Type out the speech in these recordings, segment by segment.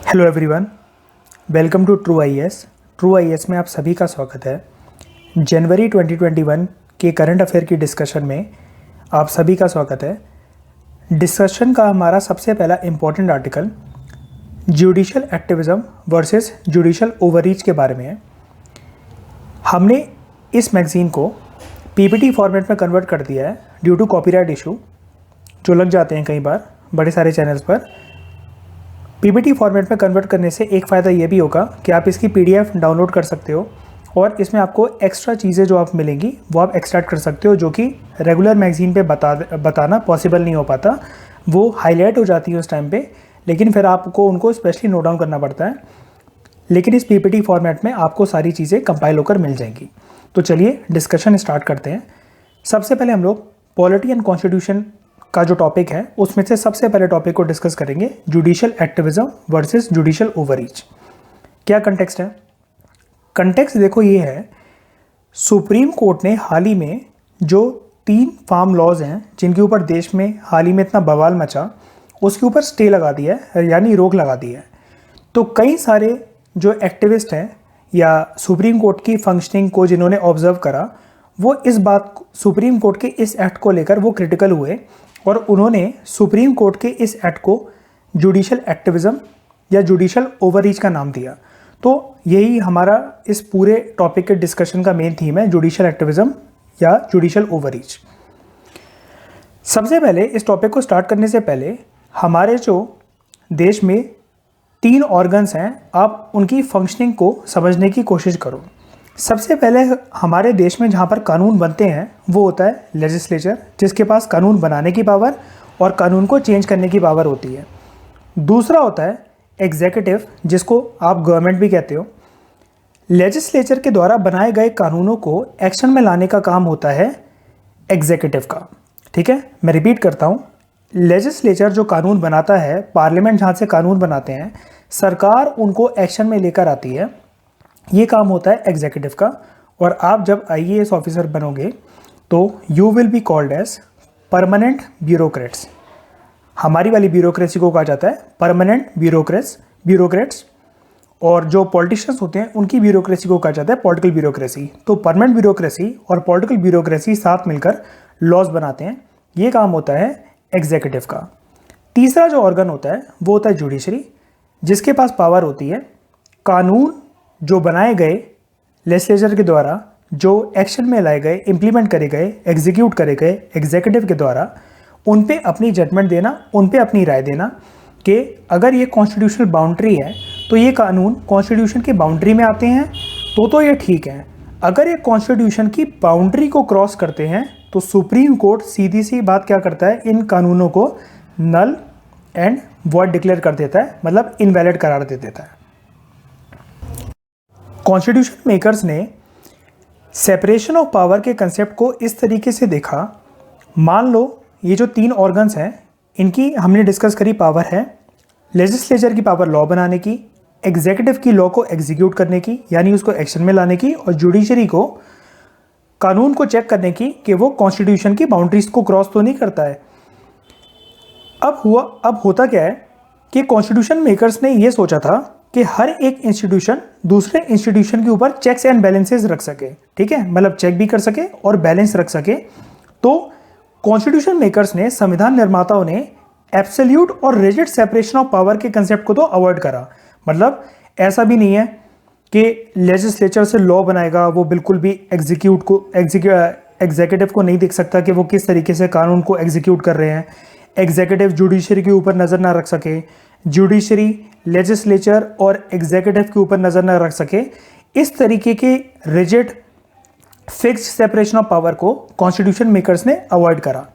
Hello everyone, welcome to true IAS. True IAS में आप सभी का स्वागत है। जनवरी 2021 के करंट अफेयर की डिस्कशन में आप सभी का स्वागत है। डिस्कशन का हमारा सबसे पहला important article judicial activism versus judicial overreach के बारे में है। हमने इस मैगज़ीन को पीपीटी फॉर्मेट में कन्वर्ट कर दिया है ड्यू टू कॉपीराइट इशू जो लग जाते हैं कई बार बड़े सारे चैनल्स पर। पीपीटी फॉर्मेट में कन्वर्ट करने से एक फ़ायदा ये भी होगा कि आप इसकी पीडीएफ डाउनलोड कर सकते हो और इसमें आपको एक्स्ट्रा चीज़ें जो आप मिलेंगी वो आप एक्सट्रैक्ट कर सकते हो, जो कि रेगुलर मैगज़ीन पे बताना पॉसिबल नहीं हो पाता। वो हाईलाइट हो जाती है उस टाइम पे, लेकिन फिर आपको उनको स्पेशली नोट डाउन करना पड़ता है। लेकिन इस पीपीटी फॉर्मेट में आपको सारी चीज़ें कंपाइल होकर मिल जाएंगी। तो चलिए डिस्कशन स्टार्ट करते हैं। सबसे पहले हम लोग पॉलिटी एंड कॉन्स्टिट्यूशन का जो टॉपिक है उसमें से सबसे पहले टॉपिक को डिस्कस करेंगे, judicial activism versus judicial overreach. क्या कंटेक्स्ट है? कंटेक्स्ट देखो ये है, सुप्रीम कोर्ट ने हाल ही में जो 3 फार्म लॉज हैं जिनके ऊपर देश में हाल ही में इतना बवाल मचा, उसके ऊपर स्टे लगा दिया है, यानी रोक लगा दी है। तो कई सारे जो एक्टिविस्ट हैं या सुप्रीम कोर्ट की फंक्शनिंग को जिन्होंने ऑब्जर्व करा, वो इस बात सुप्रीम कोर्ट के इस एक्ट को लेकर वो क्रिटिकल हुए और उन्होंने सुप्रीम कोर्ट के इस एक्ट को जुडिशियल एक्टिविज्म या जुडिशियल ओवररीच का नाम दिया। तो यही हमारा इस पूरे टॉपिक के डिस्कशन का मेन थीम है, जुडिशियल एक्टिविज्म या जुडिशियल ओवररीच। सबसे पहले इस टॉपिक को स्टार्ट करने से पहले हमारे जो देश में 3 ऑर्गन्स हैं, आप उनकी फंक्शनिंग को समझने की कोशिश करो। सबसे पहले हमारे देश में जहाँ पर कानून बनते हैं वो होता है लेजिस्लेचर, जिसके पास कानून बनाने की पावर और कानून को चेंज करने की पावर होती है। दूसरा होता है एग्जीक्यूटिव, जिसको आप गवर्नमेंट भी कहते हो। लेजिस्लेचर के द्वारा बनाए गए कानूनों को एक्शन में लाने का काम होता है एग्जीक्यूटिव का। ठीक है, मैं रिपीट करता हूँ, लेजिस्लेचर जो कानून बनाता है, पार्लियामेंट जहाँ से कानून बनाते हैं, सरकार उनको एक्शन में लेकर आती है, ये काम होता है एग्जीक्यूटिव का। और आप जब आईएएस ऑफिसर बनोगे तो you will be called as permanent bureaucrats. हमारी वाली ब्यूरोक्रेसी को कहा जाता है परमानेंट ब्यूरोक्रेट्स, और जो पॉलिटिशियंस होते हैं उनकी ब्यूरोक्रेसी को कहा जाता है पॉलिटिकल ब्यूरोक्रेसी। तो परमानेंट ब्यूरोक्रेसी और पॉलिटिकल ब्यूरोक्रेसी साथ मिलकर लॉज बनाते हैं, ये काम होता है एग्जीक्यूटिव का। तीसरा जो ऑर्गन होता है वो होता है जुडिशरी, जिसके पास पावर होती है कानून जो बनाए गए लेजिस्लेचर के द्वारा, जो एक्शन में लाए गए, इम्प्लीमेंट करे गए, एग्जीक्यूट करे गए एग्जीक्यूटिव के द्वारा, उन पे अपनी जजमेंट देना, उन पे अपनी राय देना कि अगर ये कॉन्स्टिट्यूशनल बाउंड्री है तो ये कानून कॉन्स्टिट्यूशन की बाउंड्री में आते हैं तो ये ठीक है। अगर ये कॉन्स्टिट्यूशन की बाउंड्री को क्रॉस करते हैं तो सुप्रीम कोर्ट सीधी सी बात क्या करता है, इन कानूनों को नल एंड वॉइड डिक्लेयर कर देता है, मतलब इनवैलिड करार दे देता है। कॉन्स्टिट्यूशन मेकर्स ने सेपरेशन ऑफ पावर के कंसेप्ट को इस तरीके से देखा, मान लो ये जो 3 ऑर्गन्स हैं इनकी हमने डिस्कस करी पावर है, लेजिस्लेचर की पावर लॉ बनाने की, एग्जीक्यूटिव की लॉ को एग्जीक्यूट करने की यानी उसको एक्शन में लाने की, और जुडिशरी को कानून को चेक करने की कि वो कॉन्स्टिट्यूशन की बाउंड्रीज को क्रॉस तो नहीं करता है। अब होता क्या है कि कॉन्स्टिट्यूशन मेकर्स ने ये सोचा था कि हर एक इंस्टीट्यूशन दूसरे इंस्टीट्यूशन के ऊपर चेक्स एंड बैलेंसेस रख सके। ठीक है, मतलब चेक भी कर सके और बैलेंस रख सके। तो कॉन्स्टिट्यूशन मेकर्स ने, संविधान निर्माताओं ने एब्सोल्यूट और रिजिड सेपरेशन ऑफ पावर के कंसेप्ट को तो अवॉइड करा। मतलब ऐसा भी नहीं है कि लेजिस्लेचर से लॉ बनाएगा वो बिल्कुल भी एग्जीक्यूटिव को नहीं देख सकता कि वो किस तरीके से कानून को एग्जीक्यूट कर रहे हैं। एग्जीक्यूटिव जुडिशरी के ऊपर नज़र ना रख सके, जुडिशरी लेजिस्लेचर और एग्जीक्यूटिव के ऊपर नज़र न रख सके। इस तरीके के rigid fixed separation of power को कॉन्स्टिट्यूशन मेकर्स ने अवॉइड करा।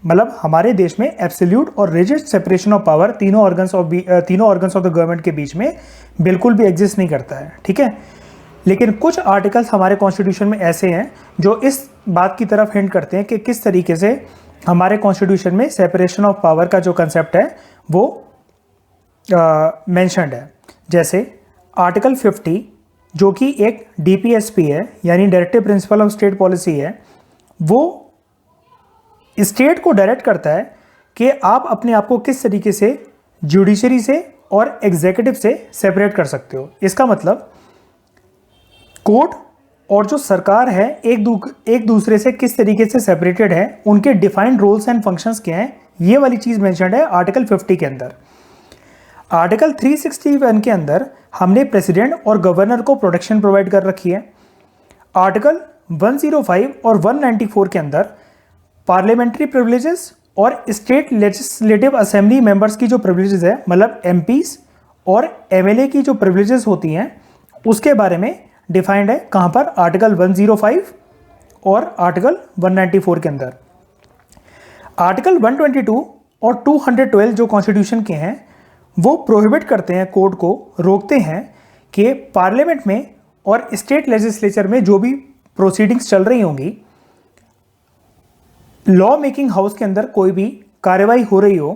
मतलब हमारे देश में एब्सोल्यूट और रिजिड सेपरेशन ऑफ पावर तीनों ऑर्गन्स ऑफ द गवर्नमेंट के बीच में बिल्कुल भी एग्जिस्ट नहीं करता है। ठीक है, लेकिन कुछ आर्टिकल्स हमारे कॉन्स्टिट्यूशन में ऐसे हैं जो इस बात की तरफ हिंट करते हैं कि किस तरीके से हमारे कॉन्स्टिट्यूशन में सेपरेशन ऑफ पावर का जो कंसेप्ट है वो मेंशन्ड है। जैसे आर्टिकल 50 जो कि एक डीपीएसपी है यानी directive principle of state policy है, वो स्टेट को डायरेक्ट करता है कि आप अपने आप को किस तरीके से जुडिशरी से और एग्जीक्यूटिव से सेपरेट कर सकते हो। इसका मतलब कोर्ट और जो सरकार है एक दूसरे से किस तरीके से सेपरेटेड है, उनके डिफाइंड रोल्स एंड फंक्शंस क्या हैं, ये वाली चीज़ मेंशन्ड है आर्टिकल 50 के अंदर। आर्टिकल 361 के अंदर हमने प्रेसिडेंट और गवर्नर को प्रोटेक्शन प्रोवाइड कर रखी है। आर्टिकल 105 और 194 के अंदर पार्लियामेंट्री प्रिविलेजेस और स्टेट लेजिस्लेटिव असेंबली मेंबर्स की जो प्रिविलेजेस है, मतलब एमपीज और एमएलए की जो प्रिविलेजेस होती हैं, उसके बारे में डिफाइंड है। कहाँ पर? आर्टिकल 105 और आर्टिकल 194 के अंदर। आर्टिकल 122 और 212 जो कॉन्स्टिट्यूशन के हैं, वो प्रोहिबिट करते हैं, कोर्ट को रोकते हैं कि पार्लियामेंट में और स्टेट लेजिस्लेचर में जो भी प्रोसीडिंग्स चल रही होंगी, लॉ मेकिंग हाउस के अंदर कोई भी कार्रवाई हो रही हो,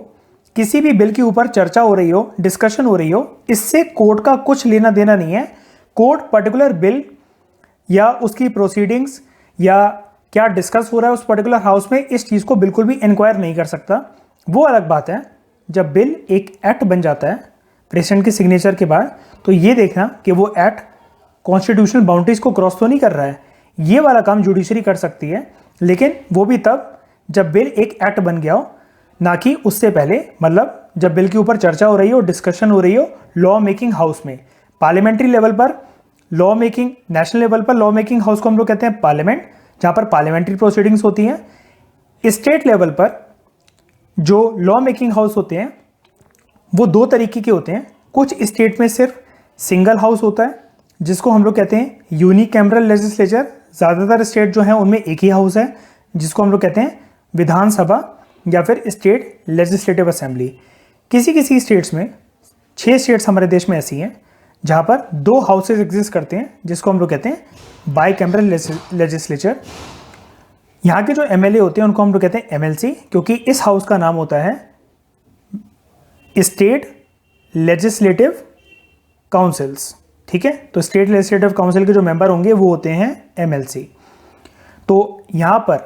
किसी भी बिल के ऊपर चर्चा हो रही हो, डिस्कशन हो रही हो, इससे कोर्ट का कुछ लेना देना नहीं है। कोर्ट पर्टिकुलर बिल या उसकी प्रोसीडिंग्स या क्या डिस्कस हो रहा है उस पर्टिकुलर हाउस में, इस चीज़ को बिल्कुल भी इंक्वायर नहीं कर सकता। वो अलग बात है जब बिल एक एक्ट बन जाता है प्रेसिडेंट के सिग्नेचर के बाद, तो ये देखना कि वो एक्ट कॉन्स्टिट्यूशनल बाउंड्रीज को क्रॉस तो नहीं कर रहा है, ये वाला काम जुडिशरी कर सकती है। लेकिन वो भी तब जब बिल एक एक्ट बन गया हो, ना कि उससे पहले, मतलब जब बिल के ऊपर चर्चा हो रही हो, डिस्कशन हो रही हो लॉ मेकिंग हाउस में। पार्लियामेंट्री लेवल पर लॉ मेकिंग, नेशनल लेवल पर लॉ मेकिंग हाउस को हम लोग कहते हैं पार्लियामेंट, जहाँ पर पार्लियामेंट्री प्रोसीडिंग्स होती हैं। स्टेट लेवल पर जो लॉ मेकिंग हाउस होते हैं वो दो तरीके के होते हैं। कुछ स्टेट में सिर्फ सिंगल हाउस होता है जिसको हम लोग कहते हैं यूनिकैमरल लेजिस्लेचर। ज़्यादातर स्टेट जो हैं उनमें एक ही हाउस है जिसको हम लोग कहते हैं विधानसभा या फिर स्टेट लेजिस्लेटिव असेंबली। किसी किसी स्टेट्स में, 6 स्टेट्स हमारे देश में ऐसी हैं जहाँ पर 2 हाउसेज एग्जिस्ट करते हैं जिसको हम लोग कहते हैं बाईकैमरल लेजिस्लेचर। यहाँ के जो एमएलए होते हैं उनको हम लोग कहते हैं एमएलसी, क्योंकि इस हाउस का नाम होता है स्टेट लेजिस्लेटिव काउंसिल्स। ठीक है, तो स्टेट लेजिस्लेटिव काउंसिल के जो मेंबर होंगे वो होते हैं एमएलसी। तो यहाँ पर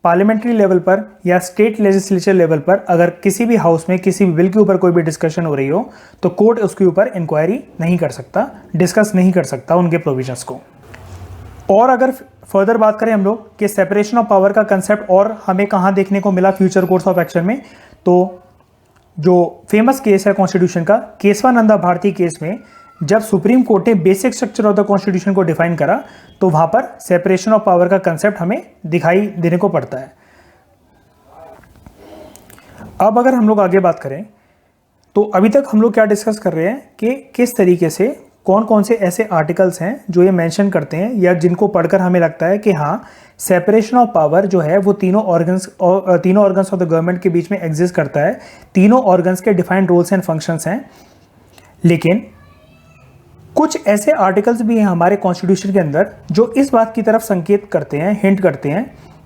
पार्लियामेंट्री लेवल पर या स्टेट लेजिस्लेचर लेवल पर अगर किसी भी हाउस में किसी भी बिल के ऊपर कोई भी डिस्कशन हो रही हो, तो कोर्ट उसके ऊपर इंक्वायरी नहीं कर सकता, डिस्कस नहीं कर सकता उनके प्रोविजंस को। और अगर फर्दर बात करें हम लोग कि सेपरेशन ऑफ पावर का कंसेप्ट और हमें कहाँ देखने को मिला फ्यूचर कोर्स ऑफ एक्शन में, तो जो फेमस केस है कॉन्स्टिट्यूशन का, केशवानंदा भारती केस में जब सुप्रीम कोर्ट ने basic structure of the constitution को डिफाइन करा, तो वहां पर सेपरेशन ऑफ पावर का कंसेप्ट हमें दिखाई देने को पड़ता है। अब अगर हम लोग आगे बात करें तो अभी तक हम लोग क्या डिस्कस कर रहे हैं कि किस तरीके से कौन कौन से ऐसे आर्टिकल्स हैं जो ये मेंशन करते हैं या जिनको पढ़कर हमें लगता है कि हाँ, सेपरेशन ऑफ पावर जो है वो तीनों ऑर्गन्स ऑफ द गवर्नमेंट के बीच में एग्जिस्ट करता है। तीनों ऑर्गन्स के डिफाइंड रोल्स एंड फंक्शंस हैं। लेकिन कुछ ऐसे आर्टिकल्स भी हैं हमारे कॉन्स्टिट्यूशन के अंदर जो इस बात की तरफ संकेत करते हैं, हिंट करते हैं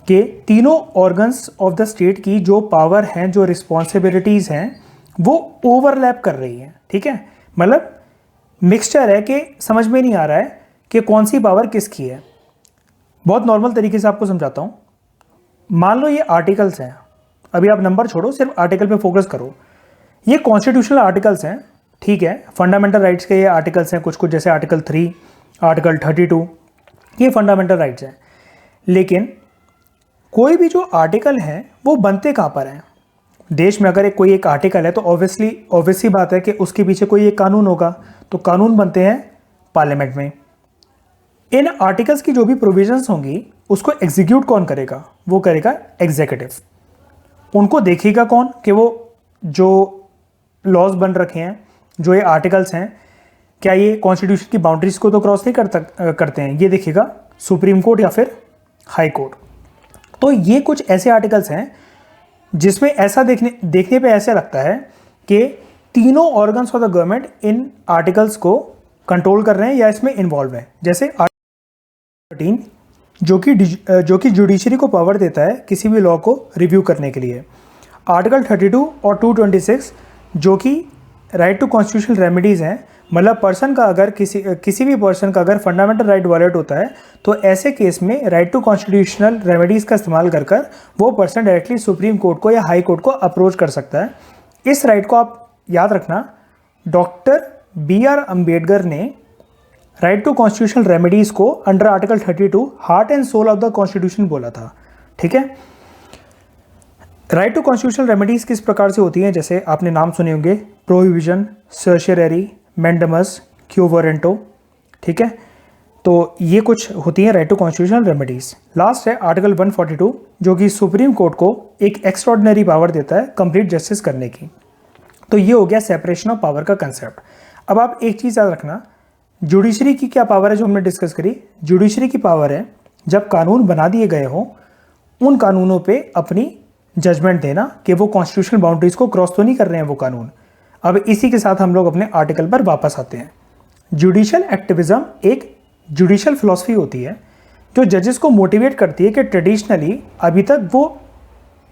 कि तीनों ऑर्गन्स ऑफ द स्टेट की जो पावर हैं, जो रिस्पॉन्सिबिलिटीज़ हैं, वो ओवरलैप कर रही हैं। ठीक है, मतलब मिक्सचर है कि समझ में नहीं आ रहा है कि कौन सी पावर किसकी है। बहुत नॉर्मल तरीके से आपको समझाता हूँ। मान लो ये आर्टिकल्स हैं, अभी आप नंबर छोड़ो, सिर्फ आर्टिकल पे फोकस करो। ये कॉन्स्टिट्यूशनल आर्टिकल्स हैं, ठीक है, फंडामेंटल राइट्स के ये आर्टिकल्स हैं कुछ कुछ, जैसे आर्टिकल 3, आर्टिकल 32, ये फंडामेंटल राइट्स हैं। लेकिन कोई भी जो आर्टिकल हैं वो बनते कहाँ पर हैं? देश में अगर कोई एक आर्टिकल है तो ऑब्वियसली बात है कि उसके पीछे कोई एक कानून होगा, तो कानून बनते हैं पार्लियामेंट में। इन आर्टिकल्स की जो भी प्रोविजंस होंगी उसको एग्जीक्यूट कौन करेगा? वो करेगा एग्जीक्यूटिव। उनको देखेगा कौन कि वो जो लॉज बन रखे हैं, जो ये आर्टिकल्स हैं, क्या ये कॉन्स्टिट्यूशन की बाउंड्रीज को तो क्रॉस नहीं करते हैं? ये देखेगा सुप्रीम कोर्ट या फिर हाई कोर्ट। तो ये कुछ ऐसे आर्टिकल्स हैं जिसमें ऐसा देखने पे ऐसा लगता है कि तीनों organs of the government in articles को कंट्रोल कर रहे हैं या इसमें इन्वॉल्व है। जैसे आर्टिकल 13 जो कि जुडिशरी को पावर देता है किसी भी लॉ को रिव्यू करने के लिए। आर्टिकल 32 और 226 जो कि राइट टू कॉन्स्टिट्यूशनल रेमेडीज़ हैं, मतलब पर्सन का अगर किसी भी पर्सन का अगर फंडामेंटल राइट वायलेट होता है तो ऐसे केस में राइट टू कॉन्स्टिट्यूशनल रेमेडीज़ का इस्तेमाल कर वो पर्सन डायरेक्टली सुप्रीम कोर्ट को या हाई कोर्ट को अप्रोच कर सकता है। इस राइट को आप याद रखना, डॉक्टर B.R. अम्बेडकर ने राइट टू कॉन्स्टिट्यूशनल रेमेडीज़ को under article 32 heart and soul of the constitution बोला था। ठीक है, राइट टू कॉन्स्टिट्यूशनल रेमेडीज़ किस प्रकार से होती हैं, जैसे आपने नाम सुने होंगे, prohibition, certiorari, mandamus, quo warranto. ठीक है, तो ये कुछ होती हैं right to constitutional remedies. Last है आर्टिकल 142 जो कि सुप्रीम कोर्ट को एक एक्स्ट्रॉर्डिनरी पावर देता है कंप्लीट जस्टिस करने की। तो ये हो गया सेपरेशन ऑफ पावर का कंसेप्ट। अब आप एक चीज़ याद रखना, जुडिशरी की क्या पावर है जो हमने डिस्कस करी। जुडिशरी की पावर है जब कानून बना दिए गए हों उन कानूनों पे अपनी जजमेंट देना कि वो कॉन्स्टिट्यूशनल बाउंड्रीज को क्रॉस तो नहीं कर रहे हैं वो कानून। अब इसी के साथ हम लोग अपने आर्टिकल पर वापस आते हैं। जुडिशियल एक्टिविज्म एक जुडिशियल फिलॉसफी होती है जो जजेस को मोटिवेट करती है कि ट्रेडिशनली अभी तक वो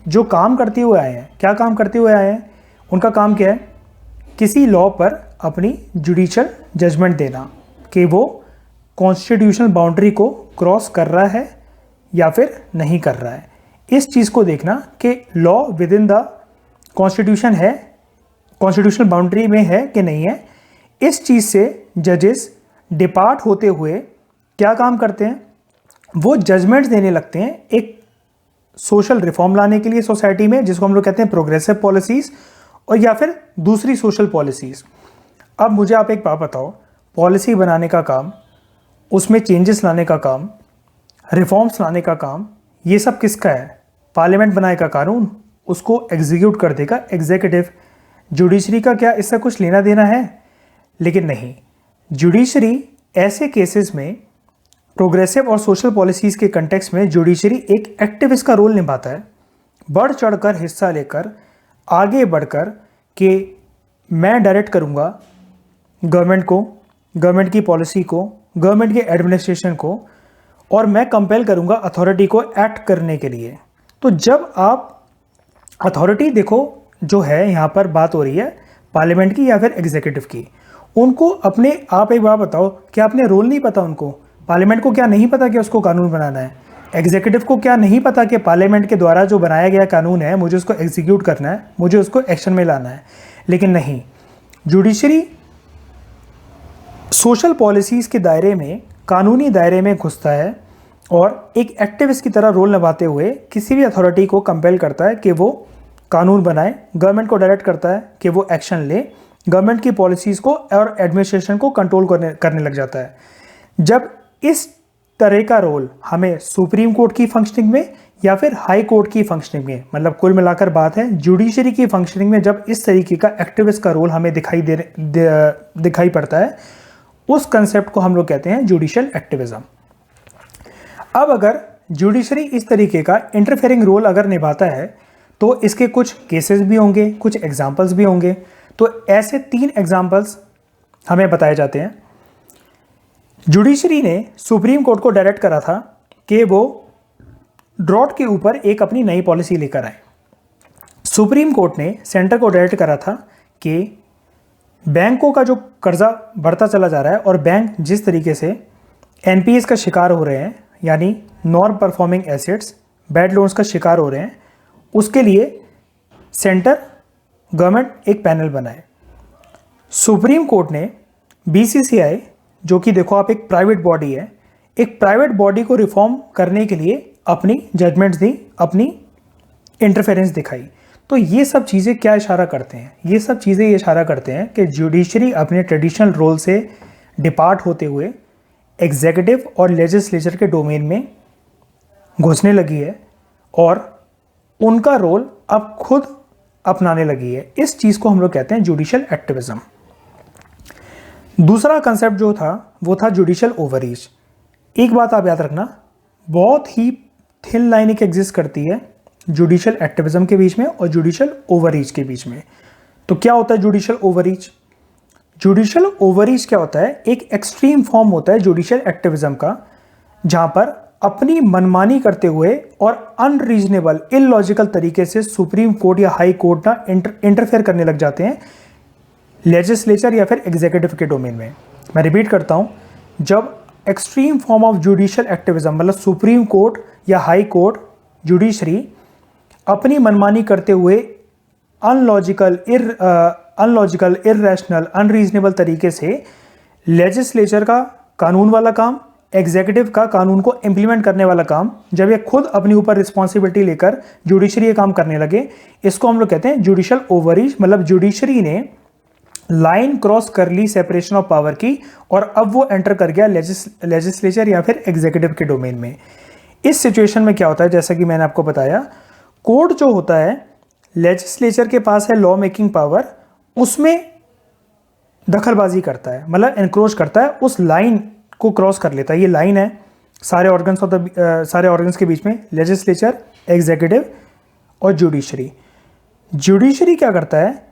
जो काम करते हुए आए हैं, क्या काम करते हुए आए हैं, उनका काम क्या है, किसी लॉ पर अपनी जुडिशियल जजमेंट देना कि वो कॉन्स्टिट्यूशनल बाउंड्री को क्रॉस कर रहा है या फिर नहीं कर रहा है। इस चीज़ को देखना कि law with in the constitution है, कॉन्स्टिट्यूशनल बाउंड्री में है कि नहीं है। इस चीज़ से जजेस डिपार्ट होते हुए क्या काम करते हैं, वो जजमेंट्स देने लगते हैं एक सोशल रिफॉर्म लाने के लिए सोसाइटी में, जिसको हम लोग कहते हैं प्रोग्रेसिव पॉलिसीज़, और या फिर दूसरी सोशल पॉलिसीज़। अब मुझे आप एक बात बताओ, पॉलिसी बनाने का काम, उसमें चेंजेस लाने का काम, रिफॉर्म्स लाने का काम, ये सब किसका है? पार्लियामेंट बनाएगा कानून, उसको एग्जीक्यूट कर देगा एग्जीक्यूटिव। जुडिशरी का क्या इससे कुछ लेना देना है? लेकिन नहीं, जुडिशरी ऐसे केसेस में प्रोग्रेसिव और सोशल पॉलिसीज़ के कंटेक्स्ट में जुडिशरी एक एक्टिविस्ट का रोल निभाता है, बढ़ चढ़कर हिस्सा लेकर आगे बढ़कर कि मैं डायरेक्ट करूँगा गवर्नमेंट को, गवर्नमेंट की पॉलिसी को, गवर्नमेंट के एडमिनिस्ट्रेशन को, और मैं कंपेल करूँगा अथॉरिटी को एक्ट करने के लिए। तो जब आप अथॉरिटी देखो, जो है यहाँ पर बात हो रही है पार्लियामेंट की या फिर एग्जीक्यूटिव की, उनको अपने, आप एक बात बताओ, क्या अपने रोल नहीं पता उनको? पार्लियामेंट को क्या नहीं पता कि उसको कानून बनाना है? एग्जीक्यूटिव को क्या नहीं पता कि पार्लियामेंट के द्वारा जो बनाया गया कानून है मुझे उसको एग्जीक्यूट करना है, मुझे उसको एक्शन में लाना है? लेकिन नहीं, जुडिशरी सोशल पॉलिसीज़ के दायरे में, कानूनी दायरे में घुसता है और एक एक्टिविस्ट की तरह रोल निभाते हुए किसी भी अथॉरिटी को कंपेल करता है कि वो कानून बनाए, गवर्नमेंट को डायरेक्ट करता है कि वो एक्शन ले, गवर्नमेंट की पॉलिसीज़ को और एडमिनिस्ट्रेशन को कंट्रोल करने लग जाता है। जब इस तरह का रोल हमें सुप्रीम कोर्ट की फंक्शनिंग में या फिर हाई कोर्ट की फंक्शनिंग में, मतलब कुल मिलाकर बात है जुडिशरी की फंक्शनिंग में, जब इस तरीके का एक्टिविस्ट का रोल हमें दिखाई पड़ता है, उस कंसेप्ट को हम लोग कहते हैं जुडिशियल एक्टिविज्म। अब अगर जुडिशरी इस तरीके का इंटरफेयरिंग रोल अगर निभाता है तो इसके कुछ केसेस भी होंगे, कुछ एग्जाम्पल्स भी होंगे। तो ऐसे 3 एग्जाम्पल्स हमें बताए जाते हैं। जुडिशरी ने सुप्रीम कोर्ट को डायरेक्ट करा था कि वो ड्रॉट के ऊपर एक अपनी नई पॉलिसी लेकर आए। सुप्रीम कोर्ट ने सेंटर को डायरेक्ट करा था कि बैंकों का जो कर्जा बढ़ता चला जा रहा है और बैंक जिस तरीके से एनपीएस का शिकार हो रहे हैं, यानी non performing assets, bad loans का शिकार हो रहे हैं, उसके लिए सेंटर गवर्नमेंट एक पैनल बनाए। सुप्रीम कोर्ट ने बीसीसीआई, जो कि देखो आप एक प्राइवेट बॉडी है, एक प्राइवेट बॉडी को रिफॉर्म करने के लिए अपनी जजमेंट्स दी, अपनी इंटरफेरेंस दिखाई। तो ये सब चीज़ें क्या इशारा करते हैं? ये सब चीज़ें ये इशारा करते हैं कि जुडिशरी अपने ट्रेडिशनल रोल से डिपार्ट होते हुए एग्जीक्यूटिव और लेजिस्लेचर के डोमेन में घुसने लगी है और उनका रोल अब खुद अपनाने लगी है। इस चीज़ को हम लोग कहते हैं जुडिशियल एक्टिविज्म। दूसरा कंसेप्ट जो था वो था जुडिशियल ओवररीच। एक बात आप याद रखना, बहुत ही थिन लाइन एक एग्जिस्ट करती है जुडिशियल एक्टिविज्म के बीच में और जुडिशियल ओवररीच के बीच में। तो क्या होता है जुडिशियल ओवररीच? जुडिशियल ओवररीच क्या होता है? एक एक्सट्रीम फॉर्म होता है जुडिशियल एक्टिविज्म का, जहां पर अपनी मनमानी करते हुए और अनरीजनेबल, इलॉजिकल तरीके से सुप्रीम कोर्ट या हाई कोर्ट ना इंटरफेयर करने लग जाते हैं लेजिस्लेचर या फिर एग्जीक्यूटिव के डोमेन में। मैं रिपीट करता हूं, जब extreme form of judicial activism, मतलब सुप्रीम कोर्ट या हाई कोर्ट, जुडिशरी अपनी मनमानी करते हुए अनलॉजिकल, इररेशनल, अनरीजनेबल तरीके से लेजिस्लेचर का कानून वाला काम, एग्जीक्यूटिव का कानून को इम्प्लीमेंट करने वाला काम, जब ये खुद अपने ऊपर रिस्पॉन्सिबिलिटी लेकर जुडिशरी ये काम करने लगे, इसको हम लोग कहते हैं जुडिशियल ओवररीच। मतलब जुडिशरी ने लाइन क्रॉस कर ली सेपरेशन ऑफ पावर की और अब वो एंटर कर गया लेजिस्लेचर या फिर एग्जीक्यूटिव के डोमेन में। इस सिचुएशन में क्या होता है, जैसा कि मैंने आपको बताया, कोर्ट जो होता है, लेजिस्लेचर के पास है लॉ मेकिंग पावर, उसमें दखलबाजी करता है, मतलब एनक्रोच करता है, उस लाइन को क्रॉस कर लेता है। ये लाइन है सारे ऑर्गन्स के बीच में, लेजिस्लेचर, एग्जीक्यूटिव और जुडिशरी। जुडिशरी क्या करता है,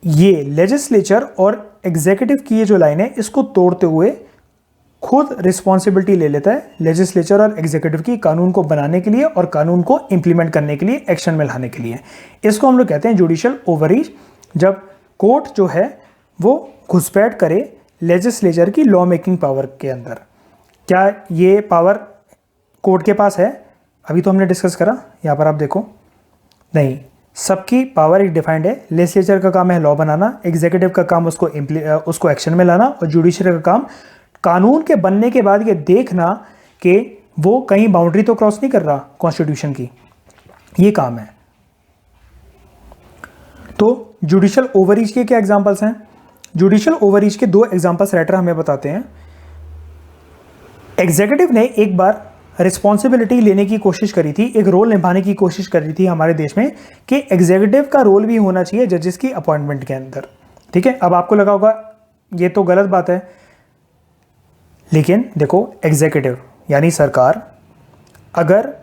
ये लेजिस्लेचर और एग्जीक्यूटिव की ये जो लाइन है इसको तोड़ते हुए खुद रिस्पॉन्सिबिलिटी ले लेता है लेजिस्लेचर और एग्जीक्यूटिव की कानून को बनाने के लिए और कानून को इंप्लीमेंट करने के लिए, एक्शन में लाने के लिए। इसको हम लोग कहते हैं जुडिशियल ओवररीच। जब कोर्ट जो है वो घुसपैठ करे लेजिस्लेचर की लॉ मेकिंग पावर के अंदर। क्या ये पावर कोर्ट के पास है? अभी तो हमने डिस्कस करा, यहाँ पर आप देखो, नहीं, सबकी पावर एक डिफाइंड है। लेजिस्लेचर का काम है लॉ बनाना, एग्जीक्यूटिव का काम उसको एक्शन में लाना और जुडिशरी का काम कानून के बनने के बाद ये देखना कि वो कहीं बाउंड्री तो क्रॉस नहीं कर रहा कॉन्स्टिट्यूशन की, ये काम है। तो जुडिशियल ओवररीच के क्या एग्जांपल्स हैं? जुडिशियल ओवररीच के 2 एग्जांपल्स राइटर हमें बताते हैं। एग्जीक्यूटिव ने एक बार रिस्पॉन्सिबिलिटी लेने की कोशिश करी थी, एक रोल निभाने की कोशिश करी थी हमारे देश में कि एग्जीक्यूटिव का रोल भी होना चाहिए जजेस की अपॉइंटमेंट के अंदर। ठीक है, अब आपको लगा होगा ये तो गलत बात है, लेकिन देखो एग्जीक्यूटिव यानी सरकार, अगर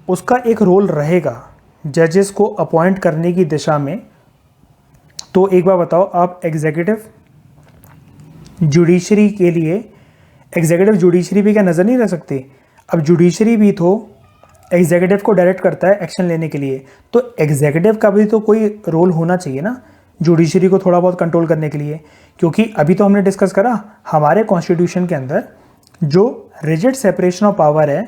उसका एक रोल रहेगा जजेस को अपॉइंट करने की दिशा में, तो एक बार बताओ आप, एग्जीक्यूटिव जुडिशरी के लिए, एग्जीक्यूटिव जुडिशरी भी क्या नज़र नहीं रख सकती? अब जुडिशरी भी तो एग्जीक्यूटिव को डायरेक्ट करता है एक्शन लेने के लिए, तो एग्जीक्यूटिव का भी तो कोई रोल होना चाहिए ना जुडिशरी को थोड़ा बहुत कंट्रोल करने के लिए। क्योंकि अभी तो हमने डिस्कस करा हमारे कॉन्स्टिट्यूशन के अंदर जो रिजिड सेपरेशन ऑफ पावर है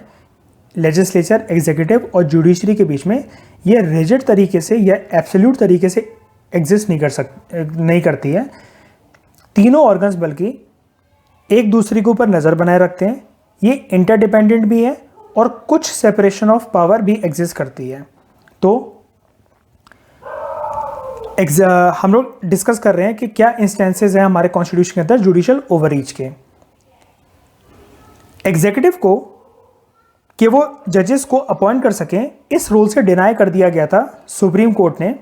लेजिस्लेचर, एग्जीक्यूटिव और जुडिशरी के बीच में, ये रिजिड तरीके से या एब्सोल्यूट तरीके से एग्जिस्ट नहीं करती है। तीनों ऑर्गन्स बल्कि एक दूसरे के ऊपर नज़र बनाए रखते हैं, ये इंटरडिपेंडेंट भी है और कुछ सेपरेशन ऑफ पावर भी एग्जिस्ट करती है। तो हम लोग डिस्कस कर रहे हैं कि क्या इंस्टेंसेस हैं हमारे कॉन्स्टिट्यूशन के अंदर जुडिशियल ओवररीच के। एग्जीक्यूटिव को कि वो जजेस को अपॉइंट कर सकें, इस रोल से डिनाई कर दिया गया था सुप्रीम कोर्ट ने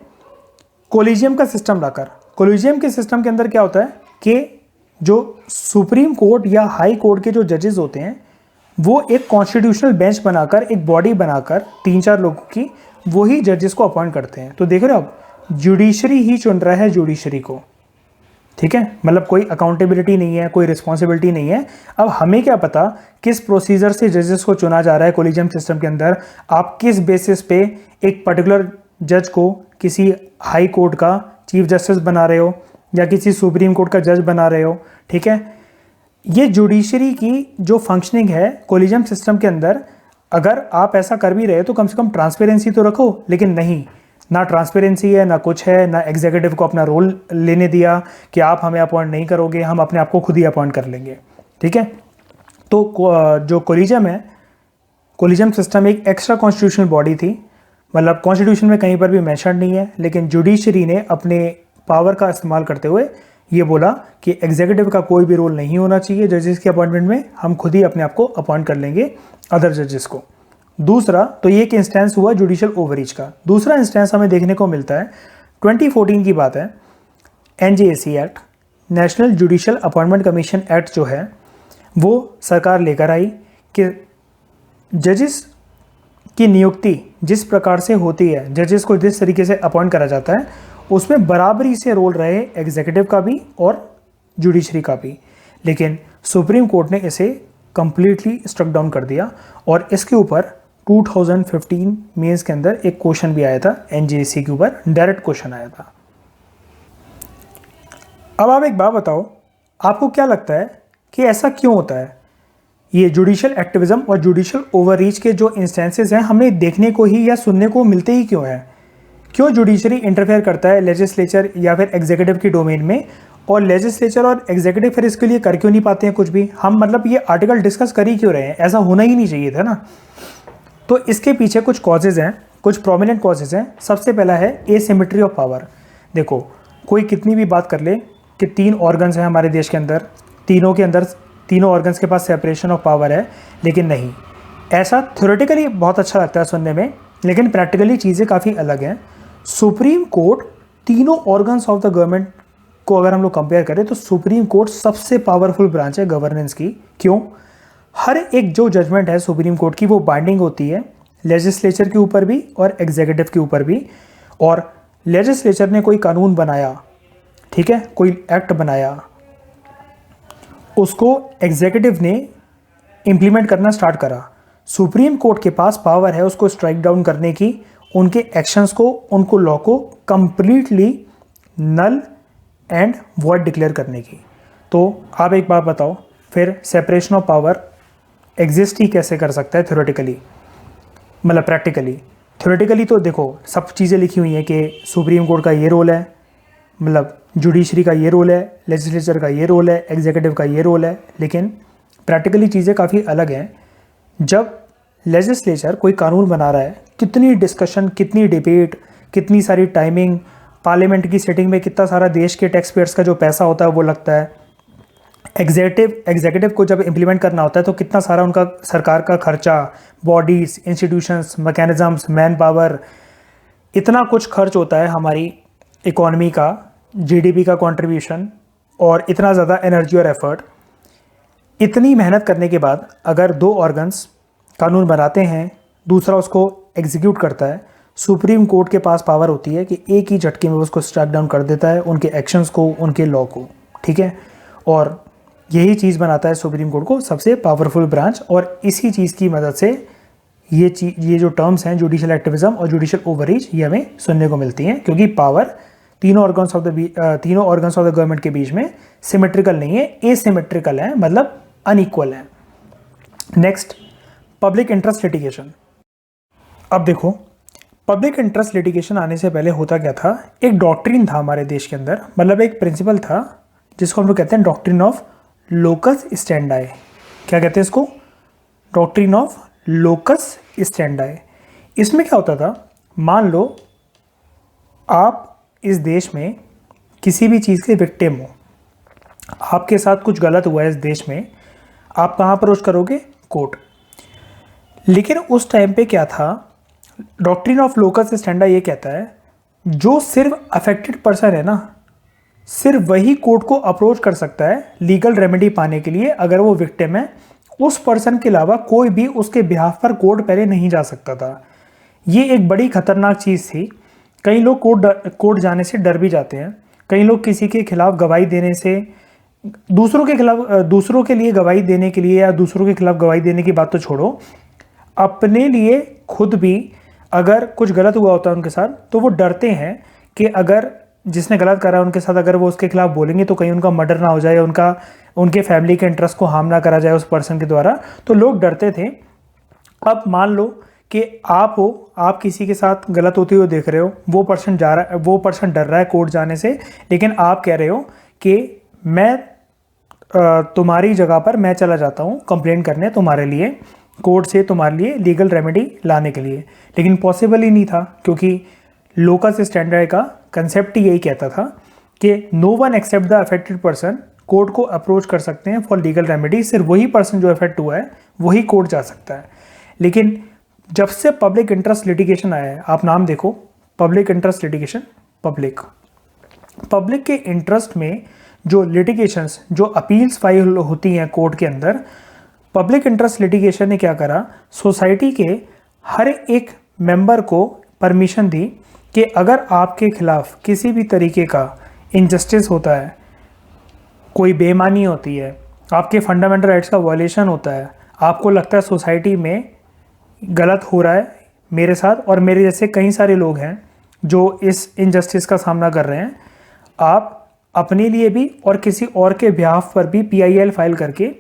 कोलिजियम का सिस्टम लाकर। कोलिजियम के सिस्टम के अंदर क्या होता है कि जो सुप्रीम कोर्ट या हाई कोर्ट के जो जजेस होते हैं वो एक कॉन्स्टिट्यूशनल बेंच बनाकर, एक बॉडी बनाकर 3-4 लोगों की, वही जजेस को अपॉइंट करते हैं। तो देख रहे हो आप, जुडिशरी ही चुन रहा है जुडिशरी को। ठीक है, मतलब कोई अकाउंटेबिलिटी नहीं है, कोई रिस्पॉन्सिबिलिटी नहीं है। अब हमें क्या पता किस प्रोसीजर से जजेस को चुना जा रहा है कोलिजियम सिस्टम के अंदर, आप किस बेसिस पे एक पर्टिकुलर जज को किसी हाई कोर्ट का चीफ जस्टिस बना रहे हो या किसी सुप्रीम कोर्ट का जज बना रहे हो। ठीक है, ये जुडिशरी की जो फंक्शनिंग है कोलिजियम सिस्टम के अंदर, अगर आप ऐसा कर भी रहे हो तो कम से कम ट्रांसपेरेंसी तो रखो, लेकिन नहीं, ना ट्रांसपेरेंसी है, ना कुछ है, ना एग्जीक्यूटिव को अपना रोल लेने दिया कि आप हमें अपॉइंट नहीं करोगे, हम अपने आप को खुद ही अपॉइंट कर लेंगे। ठीक है, तो जो कोलिजियम है, कोलिजियम सिस्टम एक एक्स्ट्रा कॉन्स्टिट्यूशनल बॉडी थी, मतलब कॉन्स्टिट्यूशन में कहीं पर भी मेंशन नहीं है, लेकिन जुडिशरी ने अपने पावर का इस्तेमाल करते हुए ये बोला कि एग्जीक्यूटिव का कोई भी रोल नहीं होना चाहिए जजेस के अपॉइंटमेंट में, हम खुद ही अपने आप को अपॉइंट कर लेंगे अदर जजेस को। दूसरा, तो ये एक इंस्टेंस हुआ जुडिशियल ओवररीच का। दूसरा इंस्टेंस हमें देखने को मिलता है 2014 की बात है, NJAC act, national judicial appointment commission act जो है वो सरकार लेकर आई कि जजेस की नियुक्ति जिस प्रकार से होती है, जजेस को जिस तरीके से अपॉइंट करा जाता है, उसमें बराबरी से रोल रहे एग्जीक्यूटिव का भी और जुडिशरी का भी। लेकिन सुप्रीम कोर्ट ने इसे कंप्लीटली स्ट्रक डाउन कर दिया और इसके ऊपर 2015 मेंस के अंदर एक क्वेश्चन भी आया था, NJAC के ऊपर डायरेक्ट क्वेश्चन आया था। अब आप एक बात बताओ, आपको क्या लगता है कि ऐसा क्यों होता है? ये जुडिशियल एक्टिविज्म और जुडिशियल ओवररीच के जो इंस्टेंसेस हैं हमें देखने को ही या सुनने को मिलते ही क्यों हैं? क्यों जुडिशरी इंटरफेयर करता है लेजिस्लेचर या फिर एग्जीक्यूटिव की डोमेन में, और लेजिस्लेचर और एग्जीक्यूटिव फिर इसके लिए कर क्यों नहीं पाते हैं कुछ भी। हम मतलब ये आर्टिकल डिस्कस कर ही क्यों रहे हैं, ऐसा होना ही नहीं चाहिए था ना। तो इसके पीछे कुछ कॉजेज़ हैं, कुछ प्रोमिनेंट कॉजेज़ हैं। सबसे पहला है एसिमेट्री ऑफ पावर। देखो कोई कितनी भी बात कर ले कि 3 ऑर्गन्स हैं हमारे देश के अंदर, तीनों ऑर्गन्स के पास सेपरेशन ऑफ पावर है, लेकिन नहीं, ऐसा थ्योरेटिकली बहुत अच्छा लगता है सुनने में, लेकिन प्रैक्टिकली चीज़ें काफ़ी अलग हैं। सुप्रीम कोर्ट तीनों ऑर्गन्स ऑफ द गवर्नमेंट को अगर हम लोग कंपेयर करें तो सुप्रीम कोर्ट सबसे पावरफुल ब्रांच है गवर्नेंस की। क्यों? हर एक जो जजमेंट है सुप्रीम कोर्ट की वो बाइंडिंग होती है लेजिस्लेचर के ऊपर भी और एग्जीक्यूटिव के ऊपर भी। और लेजिस्लेचर ने कोई कानून बनाया, ठीक है, कोई एक्ट बनाया, उसको एग्जीक्यूटिव ने इम्प्लीमेंट करना स्टार्ट करा। सुप्रीम कोर्ट के पास पावर है उसको स्ट्राइक डाउन करने की, उनके एक्शंस को, उनको लॉ को completely null and void declare करने की। तो आप एक बात बताओ, फिर सेपरेशन ऑफ पावर एग्जिस्ट ही कैसे कर सकता है थ्योरेटिकली, मतलब प्रैक्टिकली। थ्योरेटिकली तो देखो सब चीज़ें लिखी हुई हैं कि सुप्रीम कोर्ट का ये रोल है, मतलब जुडिशरी का ये रोल है, लेजिस्लेचर का ये रोल है, एग्जीक्यूटिव का ये रोल है, लेकिन प्रैक्टिकली चीज़ें काफ़ी अलग हैं। जब लेजिस्लेचर कोई कानून बना रहा है, कितनी डिस्कशन, कितनी डिबेट, कितनी सारी टाइमिंग, पार्लियामेंट की सेटिंग में कितना सारा देश के टैक्स पेयर्स का जो पैसा होता है वो लगता है। एग्जीक्यूटिव को जब इम्प्लीमेंट करना होता है तो कितना सारा उनका सरकार का खर्चा, bodies, institutions, mechanisms, man power, इतना कुछ खर्च होता है हमारी इकॉनमी का, जीडीपी का कंट्रीब्यूशन, और इतना ज़्यादा एनर्जी और एफर्ट। इतनी मेहनत करने के बाद अगर 2 ऑर्गन्स कानून बनाते हैं, दूसरा उसको एग्जीक्यूट करता है, सुप्रीम कोर्ट के पास पावर होती है कि एक ही झटके में उसको स्ट्राइक डाउन कर देता है, उनके एक्शंस को, उनके लॉ को, ठीक है। और यही चीज़ बनाता है सुप्रीम कोर्ट को सबसे पावरफुल ब्रांच। और इसी चीज़ की मदद से ये जो टर्म्स हैं जुडिशियल एक्टिविज्म और जुडिशियल ओवररीच, ये हमें सुनने को मिलती हैं, क्योंकि पावर तीनों ऑर्गन्स ऑफ द गवर्नमेंट के बीच में सिमेट्रिकल नहीं है, एसिमेट्रिकल है, मतलब अनइक्वल है। Next, public interest litigation. अब देखो पब्लिक इंटरेस्ट लिटिगेशन आने से पहले होता क्या था, एक डॉक्ट्रिन था हमारे देश के अंदर, मतलब एक प्रिंसिपल था जिसको हम लोग कहते हैं डॉक्ट्रिन ऑफ लोकस स्टैंडाई। क्या कहते हैं इसको? Doctrine of locus स्टैंडाई। इसमें क्या होता था, मान लो आप इस देश में किसी भी चीज़ के विक्टिम हो, आपके साथ कुछ गलत हुआ है इस देश में, आप कहाँ अप्रोच करोगे? कोर्ट। लेकिन उस टाइम पे क्या था, डॉक्ट्रिन ऑफ लोकस स्टैंडा ये कहता है जो सिर्फ अफेक्टेड पर्सन है ना, सिर्फ वही कोर्ट को अप्रोच कर सकता है लीगल रेमेडी पाने के लिए। अगर वो विक्टिम है, उस पर्सन के अलावा कोई भी उसके बिहाफ पर कोर्ट पहले नहीं जा सकता था। ये एक बड़ी खतरनाक चीज़ थी। कई लोग कोर्ट जाने से डर भी जाते हैं। कई लोग किसी के खिलाफ गवाही देने से, दूसरों के लिए गवाही देने के लिए, या दूसरों के खिलाफ गवाही देने की बात तो छोड़ो, अपने लिए खुद भी अगर कुछ गलत हुआ होता है उनके साथ, तो वो डरते हैं कि अगर जिसने गलत करा है उनके साथ अगर वो उसके खिलाफ बोलेंगे तो कहीं उनका मर्डर ना हो जाए, उनके फैमिली के इंटरेस्ट को हार्म ना करा जाए उस पर्सन के द्वारा। तो लोग डरते थे। अब मान लो कि आप किसी के साथ गलत होते हुए देख रहे हो, वो पर्सन डर रहा है कोर्ट जाने से, लेकिन आप कह रहे हो कि मैं तुम्हारी जगह पर मैं चला जाता हूँ कंप्लेन करने तुम्हारे लिए, कोर्ट से तुम्हारे लिए लीगल रेमेडी लाने के लिए। लेकिन पॉसिबल ही नहीं था, क्योंकि लोकस स्टैंडर्ड का कंसेप्ट ही यही कहता था कि no one except the affected person court को अप्रोच कर सकते हैं फॉर लीगल रेमेडी, सिर्फ वही पर्सन जो अफेक्ट हुआ है वही कोर्ट जा सकता है। लेकिन जब से पब्लिक इंटरेस्ट लिटिगेशन आया है, आप नाम देखो, पब्लिक इंटरेस्ट लिटिगेशन, पब्लिक के इंटरेस्ट में जो लिटिगेशंस, जो अपील्स फाइल होती हैं कोर्ट के अंदर, पब्लिक इंटरेस्ट लिटिगेशन ने क्या करा, सोसाइटी के हर एक मेंबर को परमिशन दी कि अगर आपके खिलाफ किसी भी तरीके का इनजस्टिस होता है, कोई बेईमानी होती है, आपके फंडामेंटल राइट्स का वायलेशन होता है, आपको लगता है सोसाइटी में गलत हो रहा है मेरे साथ और मेरे जैसे कई सारे लोग हैं जो इस इनजस्टिस का सामना कर रहे हैं, आप अपने लिए भी और किसी और के बिहाफ पर भी PIL फाइल करके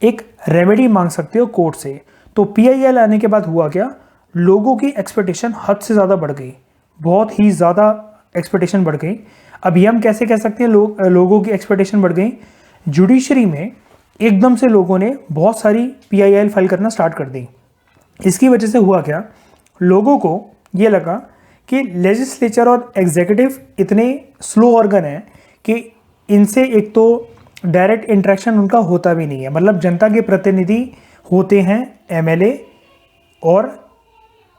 एक रेमेडी मांग सकते हो कोर्ट से। तो PIL आने के बाद हुआ क्या, लोगों की एक्सपेक्टेशन हद से ज़्यादा बढ़ गई। बहुत ही ज़्यादा एक्सपेक्टेशन बढ़ गई। अभी हम कैसे कह सकते हैं लोगों की एक्सपेक्टेशन बढ़ गई, जुडिशरी में एकदम से लोगों ने बहुत सारी PIL फाइल करना स्टार्ट कर दी। इसकी वजह से हुआ क्या, लोगों को ये लगा कि लेजिस्लेचर और एग्जीक्यूटिव इतने स्लो ऑर्गन हैं कि इनसे एक तो डायरेक्ट इंटरेक्शन उनका होता भी नहीं है, मतलब जनता के प्रतिनिधि होते हैं MLA और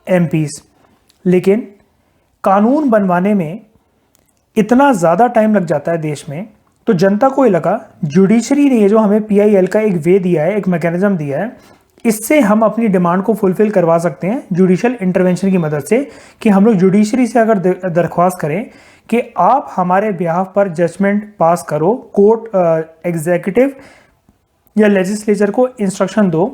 MPs, लेकिन कानून बनवाने में इतना ज़्यादा टाइम लग जाता है देश में। तो जनता को ये लगा जुडिशरी ने जो हमें PIL का एक वे दिया है, एक मैकेनिज्म दिया है, इससे हम अपनी डिमांड को फुलफिल करवा सकते हैं जुडिशियल इंटरवेंशन की मदद से, कि हम लोग जुडिशरी से अगर दरख्वास्त करें कि आप हमारे बिहाफ पर जजमेंट पास करो, कोर्ट एग्जीक्यूटिव या लेजिस्लेचर को इंस्ट्रक्शन दो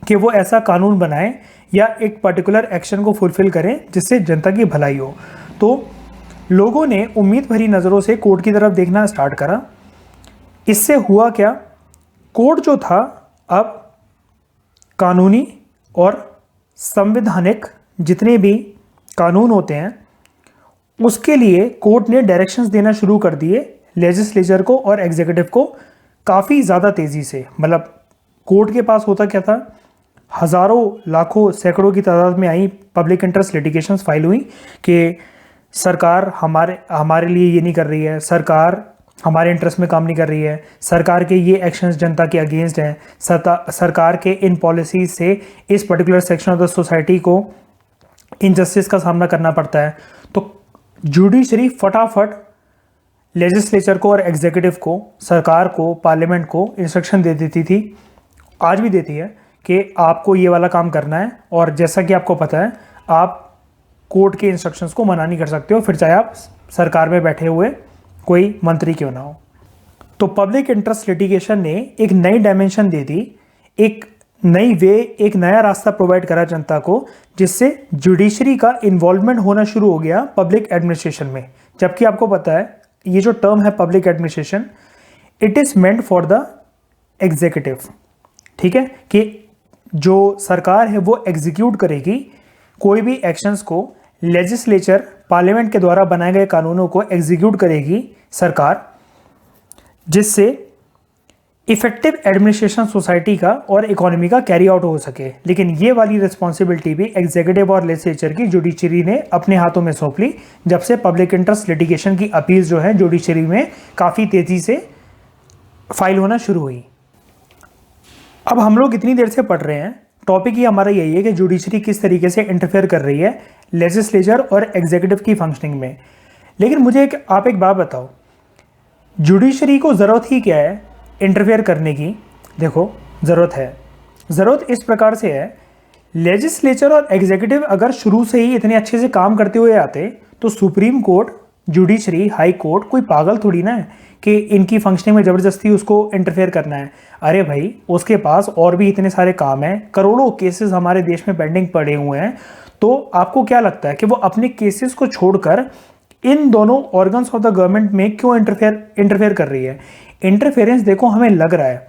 कि वो ऐसा कानून बनाएं या एक पर्टिकुलर एक्शन को फुलफिल करें जिससे जनता की भलाई हो। तो लोगों ने उम्मीद भरी नज़रों से कोर्ट की तरफ देखना स्टार्ट करा। इससे हुआ क्या, कोर्ट जो था अब कानूनी और संवैधानिक जितने भी कानून होते हैं उसके लिए कोर्ट ने डायरेक्शंस देना शुरू कर दिए लेजिस्लेचर को और एग्जीक्यूटिव को काफ़ी ज़्यादा तेज़ी से। मतलब कोर्ट के पास होता क्या था, हज़ारों लाखों सैकड़ों की तादाद में आई पब्लिक इंटरेस्ट लिटिगेशंस फाइल हुई कि सरकार हमारे लिए ये नहीं कर रही है, सरकार हमारे इंटरेस्ट में काम नहीं कर रही है, सरकार के ये एक्शंस जनता के अगेंस्ट हैं, सरकार के इन पॉलिसीज से इस particular section of the society को इनजस्टिस का सामना करना पड़ता है। तो जुडिशरी फटाफट लेजिस्लेचर को और एग्जीक्यूटिव को, सरकार को, पार्लियामेंट को इंस्ट्रक्शन दे देती थी, आज भी देती है कि आपको ये वाला काम करना है। और जैसा कि आपको पता है, आप कोर्ट के इंस्ट्रक्शंस को मना नहीं कर सकते हो, फिर चाहे आप सरकार में बैठे हुए कोई मंत्री क्यों ना हो। तो पब्लिक इंटरेस्ट लिटिगेशन ने एक नई डायमेंशन दे दी, एक नई वे, एक नया रास्ता प्रोवाइड करा जनता को, जिससे जुडिशरी का इन्वॉल्वमेंट होना शुरू हो गया पब्लिक एडमिनिस्ट्रेशन में। जबकि आपको पता है ये जो टर्म है public administration, it is meant for the executive, ठीक है, कि जो सरकार है वो एग्जीक्यूट करेगी कोई भी एक्शंस को, लेजिस्लेचर पार्लियामेंट के द्वारा बनाए गए कानूनों को एग्जीक्यूट करेगी सरकार, जिससे इफेक्टिव एडमिनिस्ट्रेशन सोसाइटी का और इकोनॉमी का कैरी आउट हो सके। लेकिन ये वाली रिस्पॉन्सिबिलिटी भी एग्जीक्यूटिव और लेजिस्लेचर की जुडिशरी ने अपने हाथों में सौंप ली, जब से पब्लिक इंटरेस्ट लिटिगेशन की अपील जो है जुडिशरी में काफ़ी तेज़ी से फाइल होना शुरू हुई। अब हम लोग इतनी देर से पढ़ रहे हैं, टॉपिक ही हमारा यही है कि जुडिशरी किस तरीके से इंटरफेयर कर रही है लेजिस्लेचर और एग्जीक्यूटिव की फंक्शनिंग में। लेकिन मुझे आप एक बात बताओ, जुडिशरी को ज़रूरत ही क्या है इंटरफेयर करने की? देखो, ज़रूरत इस प्रकार से है, लेजिस्लेचर और एग्जीक्यूटिव अगर शुरू से ही इतने अच्छे से काम करते हुए आते तो supreme court, judiciary, high court कोई पागल थोड़ी ना है कि इनकी फंक्शनिंग में ज़बरदस्ती उसको इंटरफेयर करना है। अरे भाई, उसके पास और भी इतने सारे काम हैं, करोड़ों केसेस हमारे देश में पेंडिंग पड़े हुए हैं। तो आपको क्या लगता है कि वो अपने केसेस को छोड़कर इन दोनों ऑर्गन्स ऑफ द गवर्नमेंट में क्यों इंटरफेयर कर रही है? इंटरफेरेंस देखो हमें लग रहा है,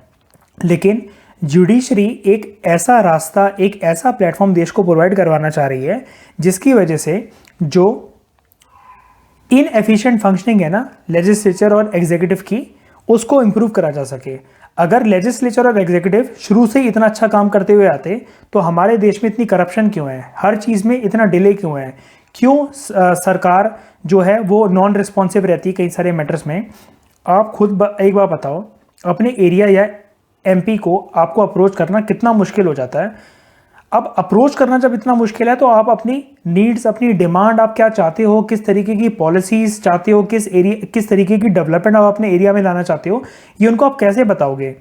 लेकिन जुडिशरी एक ऐसा रास्ता, एक ऐसा प्लेटफॉर्म देश को प्रोवाइड करवाना चाह रही है जिसकी वजह से जो इनएफिशिएंट फंक्शनिंग है ना लेजिस्लेचर और एग्जीक्यूटिव की, उसको इंप्रूव करा जा सके। अगर लेजिस्लेचर और एग्जीक्यूटिव शुरू से ही इतना अच्छा काम करते हुए आते तो हमारे देश में इतनी करप्शन क्यों है, हर चीज़ में इतना डिले क्यों है, क्यों सरकार जो है वो नॉन रिस्पॉन्सिव रहती है कई सारे मैटर्स में? आप खुद एक बार बताओ, अपने एरिया या MP को आपको अप्रोच करना कितना मुश्किल हो जाता है। अब अप्रोच करना जब इतना मुश्किल है तो आप अपनी नीड्स, अपनी डिमांड, आप क्या चाहते हो, किस तरीके की पॉलिसीज चाहते हो, किस तरीके की डेवलपमेंट आप अपने एरिया में लाना चाहते हो, ये उनको आप कैसे बताओगे?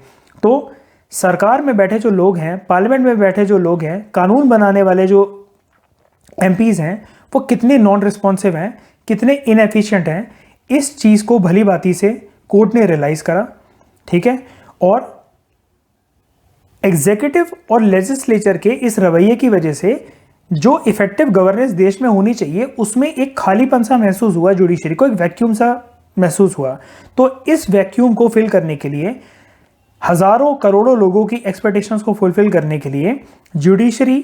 तो सरकार में बैठे जो लोग हैं, पार्लियामेंट में बैठे जो लोग हैं, कानून बनाने वाले जो MPs हैं, वो कितने नॉन रिस्पॉन्सिव हैं, कितने इनएफिशिएंट हैं, इस चीज़ को भली भांति से कोर्ट ने रियलाइज़ करा, ठीक है। और एग्जीक्यूटिव और लेजिस्लेचर के इस रवैये की वजह से जो इफेक्टिव गवर्नेंस देश में होनी चाहिए उसमें एक खालीपन सा महसूस हुआ, जुडिशरी को एक वैक्यूम सा महसूस हुआ। तो इस वैक्यूम को फिल करने के लिए, हज़ारों करोड़ों लोगों की एक्सपेक्टेशंस को फुलफिल करने के लिए जुडिशरी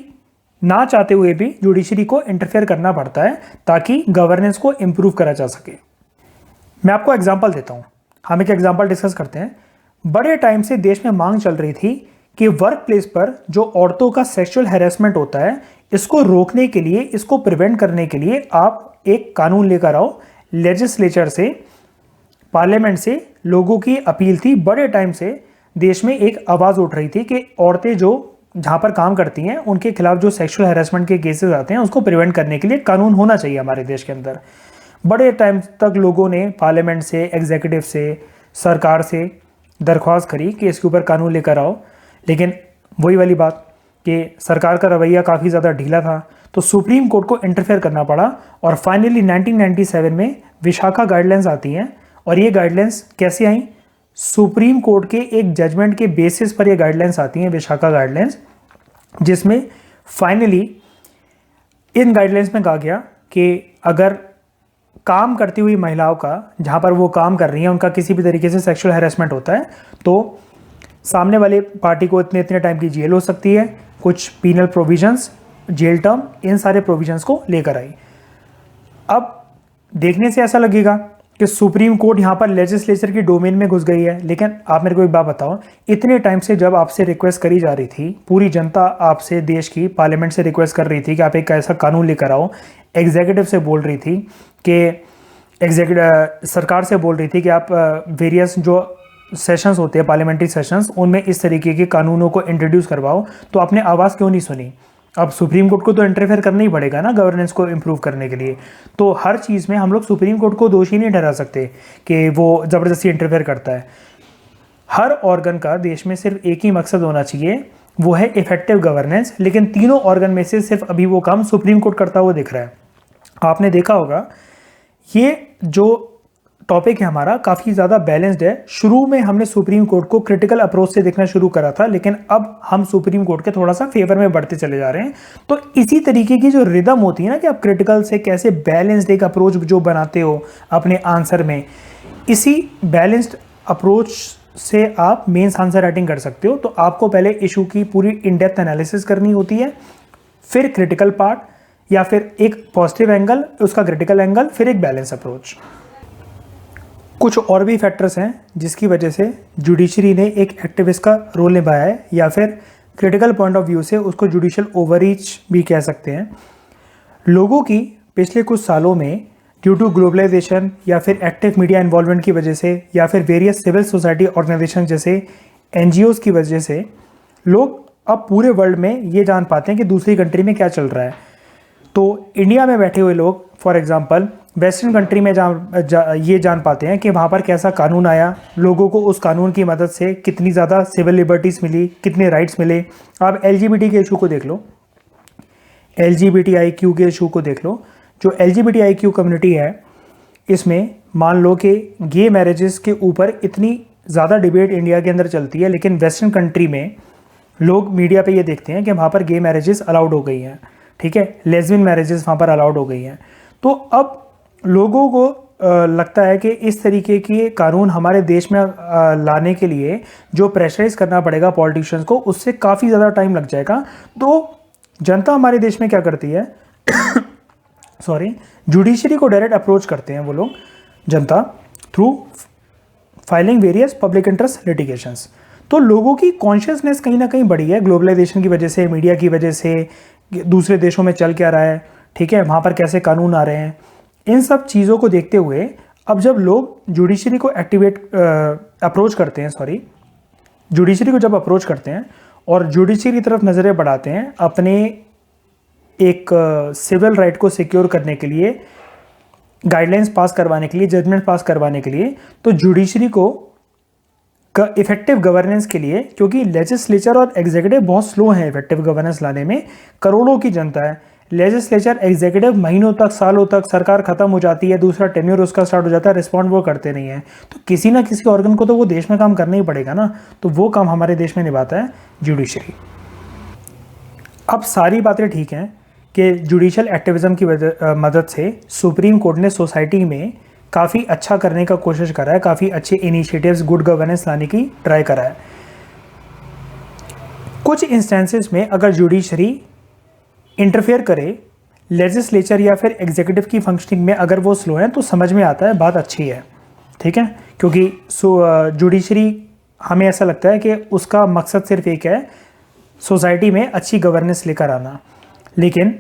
ना चाहते हुए भी जुडिशरी को इंटरफेयर करना पड़ता है ताकि गवर्नेंस को इम्प्रूव करा जा सके। मैं आपको एग्जांपल देता हूँ, हम एक एग्जांपल डिस्कस करते हैं। बड़े टाइम से देश में मांग चल रही थी कि वर्क प्लेस पर जो औरतों का सेक्सुअल हैरेसमेंट होता है, इसको रोकने के लिए, इसको प्रिवेंट करने के लिए आप एक कानून लेकर आओ। लेजिस्लेचर से, पार्लियामेंट से लोगों की अपील थी। बड़े टाइम से देश में एक आवाज़ उठ रही थी कि औरतें जो जहाँ पर काम करती हैं उनके खिलाफ जो सेक्सुअल हैरेसमेंट के केसेस आते हैं उसको प्रिवेंट करने के लिए कानून होना चाहिए हमारे देश के अंदर। बड़े टाइम तक लोगों ने पार्लियामेंट से, एग्जीक्यूटिव से, सरकार से दरख्वास्त करी कि इसके ऊपर कानून लेकर आओ, लेकिन वही वाली बात कि सरकार का रवैया काफ़ी ज़्यादा ढीला था, तो सुप्रीम कोर्ट को इंटरफेयर करना पड़ा। और फाइनली 1997 में विशाखा गाइडलाइंस आती हैं। और ये गाइडलाइंस कैसे आई? सुप्रीम कोर्ट के एक जजमेंट के बेसिस पर ये गाइडलाइंस आती हैं, विशाखा गाइडलाइंस, जिसमें फाइनली इन गाइडलाइंस में कहा गया कि अगर काम करती हुई महिलाओं का, जहाँ पर वो काम कर रही हैं, उनका किसी भी तरीके से सेक्सुअल हैरेसमेंट होता है तो सामने वाले पार्टी को इतने इतने टाइम की जेल हो सकती है। कुछ पीनल प्रोविजंस, जेल टर्म, इन सारे प्रोविजंस को लेकर आई। अब देखने से ऐसा लगेगा कि सुप्रीम कोर्ट यहाँ पर लेजिस्लेचर की डोमेन में घुस गई है, लेकिन आप मेरे को एक बात बताओ, इतने टाइम से जब आपसे रिक्वेस्ट करी जा रही थी, पूरी जनता आपसे, देश की पार्लियामेंट से रिक्वेस्ट कर रही थी कि आप एक ऐसा कानून लेकर आओ, एग्जीक्यूटिव से बोल रही थी कि सरकार से बोल रही थी कि आप वेरियस जो सेशंस होते हैं, पार्लियामेंट्री सेशंस, उनमें इस तरीके के कानूनों को इंट्रोड्यूस करवाओ, तो आपने आवाज़ क्यों नहीं सुनी? अब सुप्रीम कोर्ट को तो इंटरफेयर करना ही पड़ेगा ना गवर्नेंस को इम्प्रूव करने के लिए। तो हर चीज़ में हम लोग सुप्रीम कोर्ट को दोषी नहीं ठहरा सकते कि वो ज़बरदस्ती इंटरफेयर करता है। हर ऑर्गन का देश में सिर्फ एक ही मकसद होना चाहिए, वो है इफेक्टिव गवर्नेंस। लेकिन तीनों ऑर्गन में से सिर्फ अभी वो काम सुप्रीम कोर्ट करता हुआ दिख रहा है। आपने देखा होगा ये जो टॉपिक है हमारा काफ़ी ज़्यादा बैलेंस्ड है। शुरू में हमने सुप्रीम कोर्ट को क्रिटिकल अप्रोच से देखना शुरू करा था, लेकिन अब हम सुप्रीम कोर्ट के थोड़ा सा फेवर में बढ़ते चले जा रहे हैं। तो इसी तरीके की जो रिदम होती है ना कि आप क्रिटिकल से कैसे बैलेंस्ड एक अप्रोच जो बनाते हो अपने आंसर में, इसी बैलेंस्ड अप्रोच से आप मेंस आंसर राइटिंग कर सकते हो। तो आपको पहले इशू की पूरी इन डेप्थ एनालिसिस करनी होती है, फिर क्रिटिकल पार्ट, या फिर एक पॉजिटिव एंगल, उसका क्रिटिकल एंगल, फिर एक बैलेंस अप्रोच। कुछ और भी फैक्टर्स हैं जिसकी वजह से जुडिशरी ने एक एक्टिविस्ट का रोल निभाया है, या फिर क्रिटिकल पॉइंट ऑफ व्यू से उसको जुडिशियल ओवररीच भी कह सकते हैं। लोगों की पिछले कुछ सालों में ड्यू टू ग्लोबलाइजेशन, या फिर एक्टिव मीडिया इन्वॉल्वमेंट की वजह से, या फिर वेरियस सिविल सोसाइटी ऑर्गेनाइजेशन जैसे NGOs की वजह से, लोग अब पूरे वर्ल्ड में ये जान पाते हैं कि दूसरी कंट्री में क्या चल रहा है। तो इंडिया में बैठे हुए लोग फॉर एग्जांपल वेस्टर्न कंट्री में ये जान पाते हैं कि वहाँ पर कैसा कानून आया, लोगों को उस कानून की मदद से कितनी ज़्यादा सिविल लिबर्टीज़ मिली, कितने राइट्स मिले। आप LGBT के इशू को देख लो, LGBTIQ के इशू को देख लो। जो LGBTIQ कम्युनिटी है, इसमें मान लो कि गे मैरिजेस के ऊपर इतनी ज़्यादा डिबेट इंडिया के अंदर चलती है, लेकिन वेस्टर्न कंट्री में लोग मीडिया पे ये देखते हैं कि वहाँ पर गे मैरिजेस अलाउड हो गई हैं, ठीक है, लेस्बियन मैरिजेस वहाँ पर अलाउड हो गई हैं। तो अब लोगों को लगता है कि इस तरीके के कानून हमारे देश में लाने के लिए जो प्रेशराइज करना पड़ेगा पॉलिटिशियंस को, उससे काफ़ी ज़्यादा टाइम लग जाएगा। तो जनता हमारे देश में क्या करती है जुडिशरी को डायरेक्ट अप्रोच करते हैं वो लोग, जनता, through filing various public interest litigations. तो लोगों की कॉन्शियसनेस कहीं ना कहीं बढ़ी है ग्लोबलाइजेशन की वजह से, मीडिया की वजह से, दूसरे देशों में चल क्या रहा है, ठीक है, वहाँ पर कैसे कानून आ रहे हैं। इन सब चीज़ों को देखते हुए अब जब लोग जुडिशरी को अप्रोच करते हैं, जुडिशरी को जब अप्रोच करते हैं और जुडिशरी की तरफ नज़रें बढ़ाते हैं अपने एक सिविल राइट को सिक्योर करने के लिए, गाइडलाइंस पास करवाने के लिए, जजमेंट पास करवाने के लिए, तो जुडिशरी को इफेक्टिव गवर्नेंस के लिए, क्योंकि लेजिस्लेचर और एग्जीक्यूटिव बहुत स्लो हैं इफेक्टिव गवर्नेंस लाने में, करोड़ों की जनता है, लेजिस्लेचर एग्जीक्यूटिव महीनों तक, सालों तक, सरकार खत्म हो जाती है, दूसरा टेन्योर उसका स्टार्ट हो जाता है, रिस्पॉन्ड वो करते नहीं है। तो किसी ना किसी ऑर्गन को तो वो देश में काम करना ही पड़ेगा ना, तो वो काम हमारे देश में निभाता है जुडिशरी। अब सारी बातें ठीक हैं कि जुडिशियल एक्टिविज्म की मदद से सुप्रीम कोर्ट ने सोसाइटी में काफ़ी अच्छा करने का कोशिश करा है, काफ़ी अच्छे इनिशिएटिव्स, गुड गवर्नेंस लाने की ट्राई करा है। कुछ इंस्टेंसेस में अगर जुडिशरी इंटरफेयर करे लेजिस्लेचर या फिर एग्जीक्यूटिव की फंक्शनिंग में, अगर वो स्लो हैं तो समझ में आता है बात अच्छी है, ठीक है। क्योंकि जुडिशरी हमें ऐसा लगता है कि उसका मकसद सिर्फ एक है, सोसाइटी में अच्छी गवर्नेंस लेकर आना। लेकिन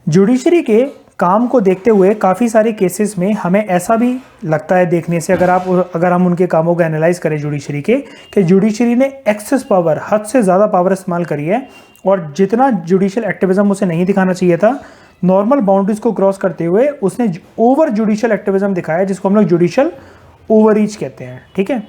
जुडिशरी के काम को देखते हुए काफ़ी सारे केसेस में हमें ऐसा भी लगता है देखने से, अगर हम उनके कामों को एनालाइज करें जुडिशरी के, कि जुडिशरी ने एक्सेस पावर, हद से ज़्यादा पावर इस्तेमाल करी है, और जितना जुडिशियल एक्टिविज्म उसे नहीं दिखाना चाहिए था, नॉर्मल बाउंड्रीज को क्रॉस करते हुए उसने ओवर जुडिशियल एक्टिविज्म दिखाया, जिसको हम लोग जुडिशियल ओवररीच कहते हैं, ठीक है।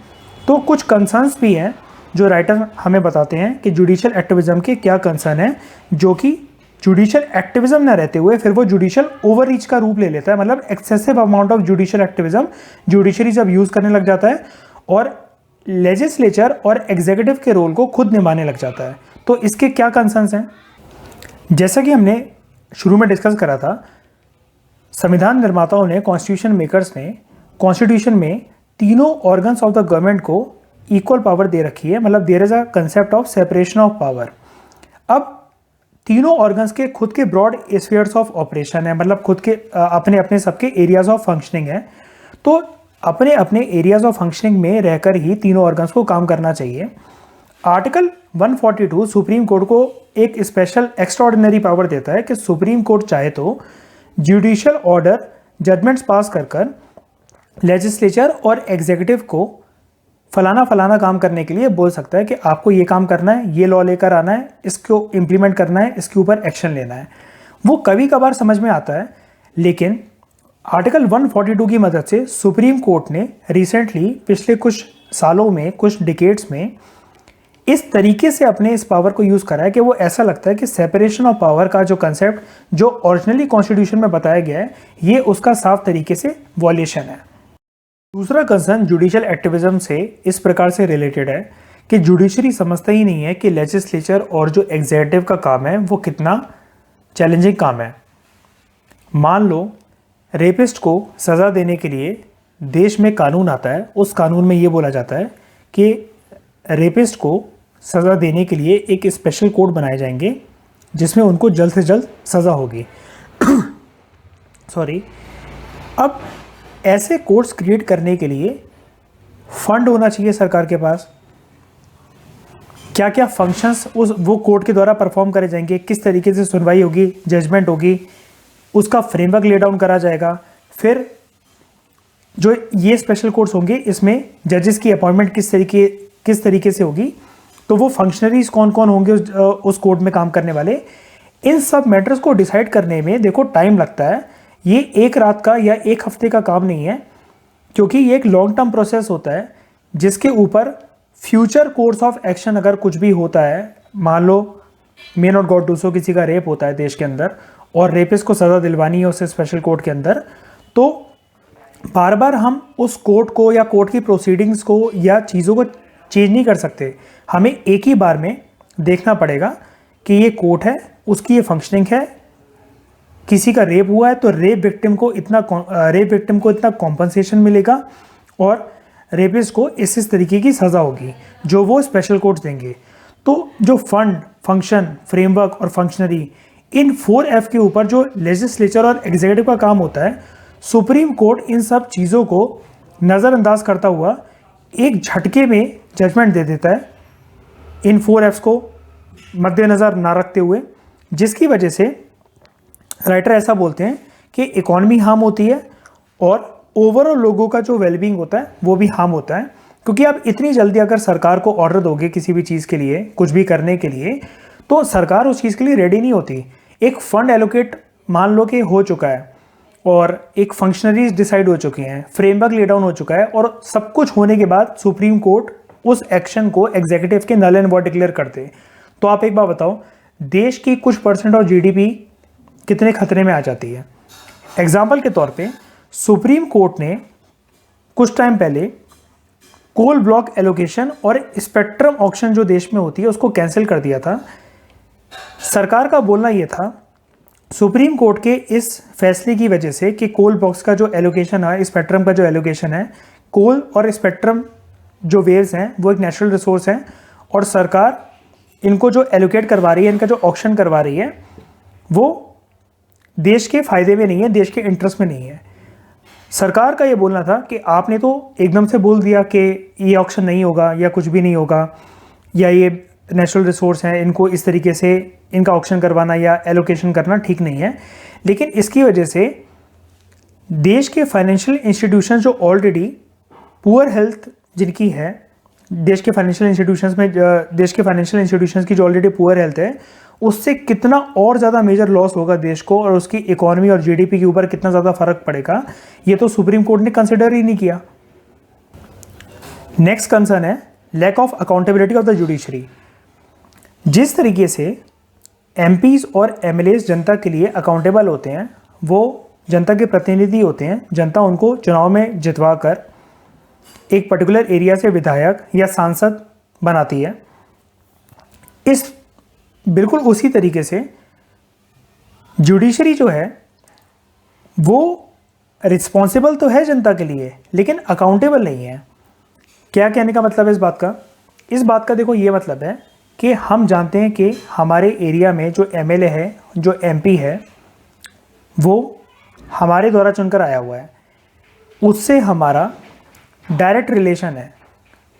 तो कुछ कंसर्न्स भी हैं जो राइटर हमें बताते हैं कि जुडिशियल एक्टिविज्म के क्या कंसर्न है, जो कि जुडिशियल एक्टिविज्म ना रहते हुए फिर वो जुडिशियल ओवररीच का रूप ले लेता है। मतलब excessive amount of judicial activism judiciary जब यूज करने लग जाता है और लेजिस्लेचर और एग्जीक्यूटिव के रोल को खुद निभाने लग जाता है। तो इसके क्या कंसर्न्स हैं? जैसा कि हमने शुरू में डिस्कस करा था, संविधान निर्माताओं ने, कॉन्स्टिट्यूशन मेकर्स ने कॉन्स्टिट्यूशन में तीनों ऑर्गन्स ऑफ द गवर्नमेंट को इक्वल पावर दे रखी है। मतलब there is a concept of separation of power. अब तीनों ऑर्गन्स के खुद के ब्रॉड स्फीयर्स ऑफ ऑपरेशन है, मतलब खुद के अपने अपने सबके एरियाज ऑफ फंक्शनिंग है। तो अपने अपने एरियाज ऑफ फंक्शनिंग में रहकर ही तीनों ऑर्गन्स को काम करना चाहिए। आर्टिकल 142 सुप्रीम कोर्ट को एक स्पेशल एक्स्ट्राऑर्डिनरी पावर देता है कि सुप्रीम कोर्ट चाहे तो जुडिशियल ऑर्डर, जजमेंट्स पास कर लेजिस्लेचर और एग्जीक्यूटिव को फलाना फलाना काम करने के लिए बोल सकता है कि आपको ये काम करना है, ये लॉ लेकर आना है, इसको इम्प्लीमेंट करना है, इसके ऊपर एक्शन लेना है। वो कभी कभार समझ में आता है, लेकिन आर्टिकल 142 की मदद से सुप्रीम कोर्ट ने रिसेंटली पिछले कुछ सालों में, कुछ डिकेड्स में इस तरीके से अपने इस पावर को यूज़ करा है कि वो ऐसा लगता है कि सेपरेशन ऑफ पावर का जो कंसेप्ट जो ओरिजिनली कॉन्स्टिट्यूशन में बताया गया है, ये उसका साफ तरीके से वॉल्यूशन है। दूसरा कंसर्न जुडिशियल एक्टिविज्म से इस प्रकार से रिलेटेड है कि जुडिशरी समझता ही नहीं है कि लेजिस्लेचर और जो एग्जीक्यूटिव का काम है वो कितना चैलेंजिंग काम है। मान लो रेपिस्ट को सज़ा देने के लिए देश में कानून आता है, उस कानून में ये बोला जाता है कि रेपिस्ट को सज़ा देने के लिए एक स्पेशल कोड बनाए जाएंगे जिसमें उनको जल्द से जल्द सज़ा होगी। सॉरी। अब ऐसे कोर्ट्स क्रिएट करने के लिए फंड होना चाहिए सरकार के पास। क्या क्या फंक्शंस वो कोर्ट के द्वारा परफॉर्म करे जाएंगे, किस तरीके से सुनवाई होगी, जजमेंट होगी, उसका फ्रेमवर्क ले डाउन करा जाएगा। फिर जो ये स्पेशल कोर्ट्स होंगे, इसमें जजेस की अपॉइंटमेंट किस तरीके से होगी, तो वो फंक्शनरीज कौन कौन होंगे उस कोर्ट में काम करने वाले, इन सब मैटर्स को डिसाइड करने में देखो टाइम लगता है। ये एक रात का या एक हफ्ते का काम नहीं है, क्योंकि ये एक लॉन्ग टर्म प्रोसेस होता है जिसके ऊपर फ्यूचर कोर्स ऑफ एक्शन अगर कुछ भी होता है, मान लो may not god do so, किसी का रेप होता है देश के अंदर और रेपिस्ट को सज़ा दिलवानी है उसे स्पेशल कोर्ट के अंदर, तो बार बार हम उस कोर्ट को या कोर्ट की प्रोसीडिंग्स को या चीज़ों को चेंज नहीं कर सकते। हमें एक ही बार में देखना पड़ेगा कि ये कोर्ट है, उसकी ये फंक्शनिंग है, किसी का रेप हुआ है तो रेप विक्टिम को इतना कॉम्पनसेशन मिलेगा और रेपिस्ट को इस तरीके की सज़ा होगी जो वो स्पेशल कोर्ट्स देंगे। तो जो फंड, फंक्शन, फ्रेमवर्क और फंक्शनरी, इन 4F के ऊपर जो लेजिस्लेचर और एग्जीक्यूटिव का काम होता है, सुप्रीम कोर्ट इन सब चीज़ों को नज़रअंदाज करता हुआ एक झटके में जजमेंट दे देता है, इन 4Fs को मद्देनज़र ना रखते हुए, जिसकी वजह से राइटर ऐसा बोलते हैं कि इकोनॉमी हार्म होती है और ओवरऑल लोगों का जो वेलबींग होता है वो भी हार्म होता है। क्योंकि आप इतनी जल्दी अगर सरकार को ऑर्डर दोगे किसी भी चीज़ के लिए, कुछ भी करने के लिए, तो सरकार उस चीज़ के लिए रेडी नहीं होती। एक फंड एलोकेट मान लो कि हो चुका है और एक फंक्शनरीज डिसाइड हो चुकी हैं, फ्रेमवर्क ले डाउन हो चुका है और सब कुछ होने के बाद सुप्रीम कोर्ट उस एक्शन को एग्जीक्यूटिव के नल एंड वॉइड डिक्लेयर करते। तो आप एक बार बताओ, देश की कुछ % ऑफ GDP कितने खतरे में आ जाती है। एग्जाम्पल के तौर पे सुप्रीम कोर्ट ने कुछ टाइम पहले कोल ब्लॉक एलोकेशन और स्पेक्ट्रम ऑक्शन जो देश में होती है उसको कैंसिल कर दिया था। सरकार का बोलना यह था सुप्रीम कोर्ट के इस फैसले की वजह से कि कोल बॉक्स का जो एलोकेशन है, स्पेक्ट्रम का जो एलोकेशन है, कोल और स्पेक्ट्रम जो वेव्स हैं वो एक नेचुरल रिसोर्स हैं और सरकार इनको जो एलोकेट करवा रही है, इनका जो ऑक्शन करवा रही है, वो देश के फ़ायदे में नहीं है, देश के इंटरेस्ट में नहीं है। सरकार का ये बोलना था कि आपने तो एकदम से बोल दिया कि ये ऑक्शन नहीं होगा या कुछ भी नहीं होगा, या ये नेचुरल रिसोर्स हैं, इनको इस तरीके से इनका ऑक्शन करवाना या एलोकेशन करना ठीक नहीं है। लेकिन इसकी वजह से देश के फाइनेंशियल इंस्टीट्यूशंस जो ऑलरेडी पुअर हेल्थ जिनकी है, देश के फाइनेंशियल इंस्टीट्यूशंस की जो ऑलरेडी पुअर हेल्थ है, उससे कितना और ज़्यादा मेजर लॉस होगा देश को, और उसकी इकोनॉमी और जीडीपी के ऊपर कितना ज़्यादा फर्क पड़ेगा, ये तो सुप्रीम कोर्ट ने कंसिडर ही नहीं किया। नेक्स्ट कंसर्न है lack of accountability of the judiciary. जिस तरीके से एमपीज और एमएलएस जनता के लिए अकाउंटेबल होते हैं, वो जनता के प्रतिनिधि होते हैं, जनता उनको चुनाव में जितवा कर एक पर्टिकुलर एरिया से विधायक या सांसद बनाती है। इस बिल्कुल उसी तरीके से जुडिशरी जो है वो रिस्पॉन्सिबल तो है जनता के लिए, लेकिन अकाउंटेबल नहीं है। क्या कहने का मतलब है इस बात का? इस बात का देखो ये मतलब है कि हम जानते हैं कि हमारे एरिया में जो एमएलए है, जो एमपी है, वो हमारे द्वारा चुनकर आया हुआ है, उससे हमारा डायरेक्ट रिलेशन है,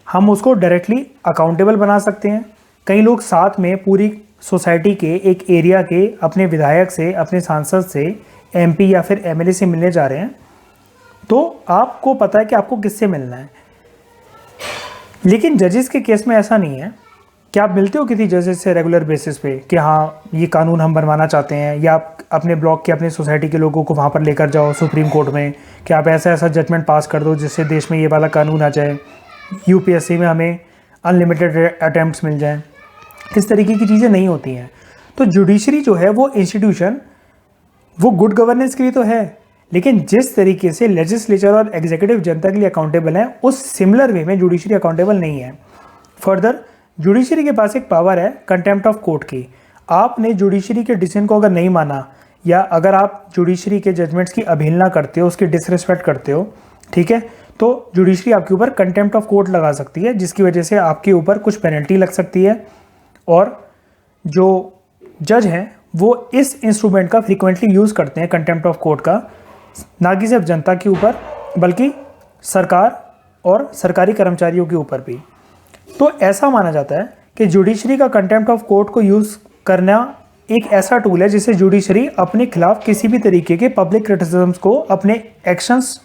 हम उसको डायरेक्टली अकाउंटेबल बना सकते हैं। कई लोग साथ में पूरी सोसाइटी के एक एरिया के अपने विधायक से, अपने सांसद से, एमपी या फिर एमएलए से मिलने जा रहे हैं, तो आपको पता है कि आपको किससे मिलना है। लेकिन जजेस के केस में ऐसा नहीं है कि आप मिलते हो किसी जजेस से रेगुलर बेसिस पे कि हाँ ये कानून हम बनवाना चाहते हैं, या आप अपने ब्लॉक के, अपने सोसाइटी के लोगों को वहाँ पर लेकर जाओ सुप्रीम कोर्ट में कि आप ऐसा ऐसा जजमेंट पास कर दो जिससे देश में ये वाला कानून आ जाए, यूपीएससी में हमें अनलिमिटेड अटैम्प्ट्स मिल जाएं। इस तरीके की चीज़ें नहीं होती हैं। तो जुडिशरी जो है वो इंस्टीट्यूशन, वो गुड गवर्नेंस के लिए तो है, लेकिन जिस तरीके से लेजिस्लेचर और एग्जीक्यूटिव जनता के लिए अकाउंटेबल है, उस सिमिलर वे में जुडिशरी अकाउंटेबल नहीं है। फर्दर जुडिशरी के पास एक पावर है कंटेम्प्ट ऑफ कोर्ट की। आपने जुडिशरी के डिसीजन को अगर नहीं माना, या अगर आप जुडिशरी के जजमेंट्स की अवहेलना करते हो, उसकी डिसरिस्पेक्ट करते हो, ठीक है, तो जुडिशरी आपके ऊपर कंटेम्प्ट ऑफ कोर्ट लगा सकती है, जिसकी वजह से आपके ऊपर कुछ पेनल्टी लग सकती है। और जो जज हैं वो इस इंस्ट्रूमेंट का फ्रीक्वेंटली यूज़ करते हैं, कंटेम्प्ट ऑफ कोर्ट का, ना कि सिर्फ जनता के ऊपर बल्कि सरकार और सरकारी कर्मचारियों के ऊपर भी। तो ऐसा माना जाता है कि जुडिशरी का कंटेम्प्ट ऑफ कोर्ट को यूज़ करना एक ऐसा टूल है जिससे जुडिशरी अपने खिलाफ किसी भी तरीके के पब्लिक क्रिटिसिज्म्स को, अपने एक्शंस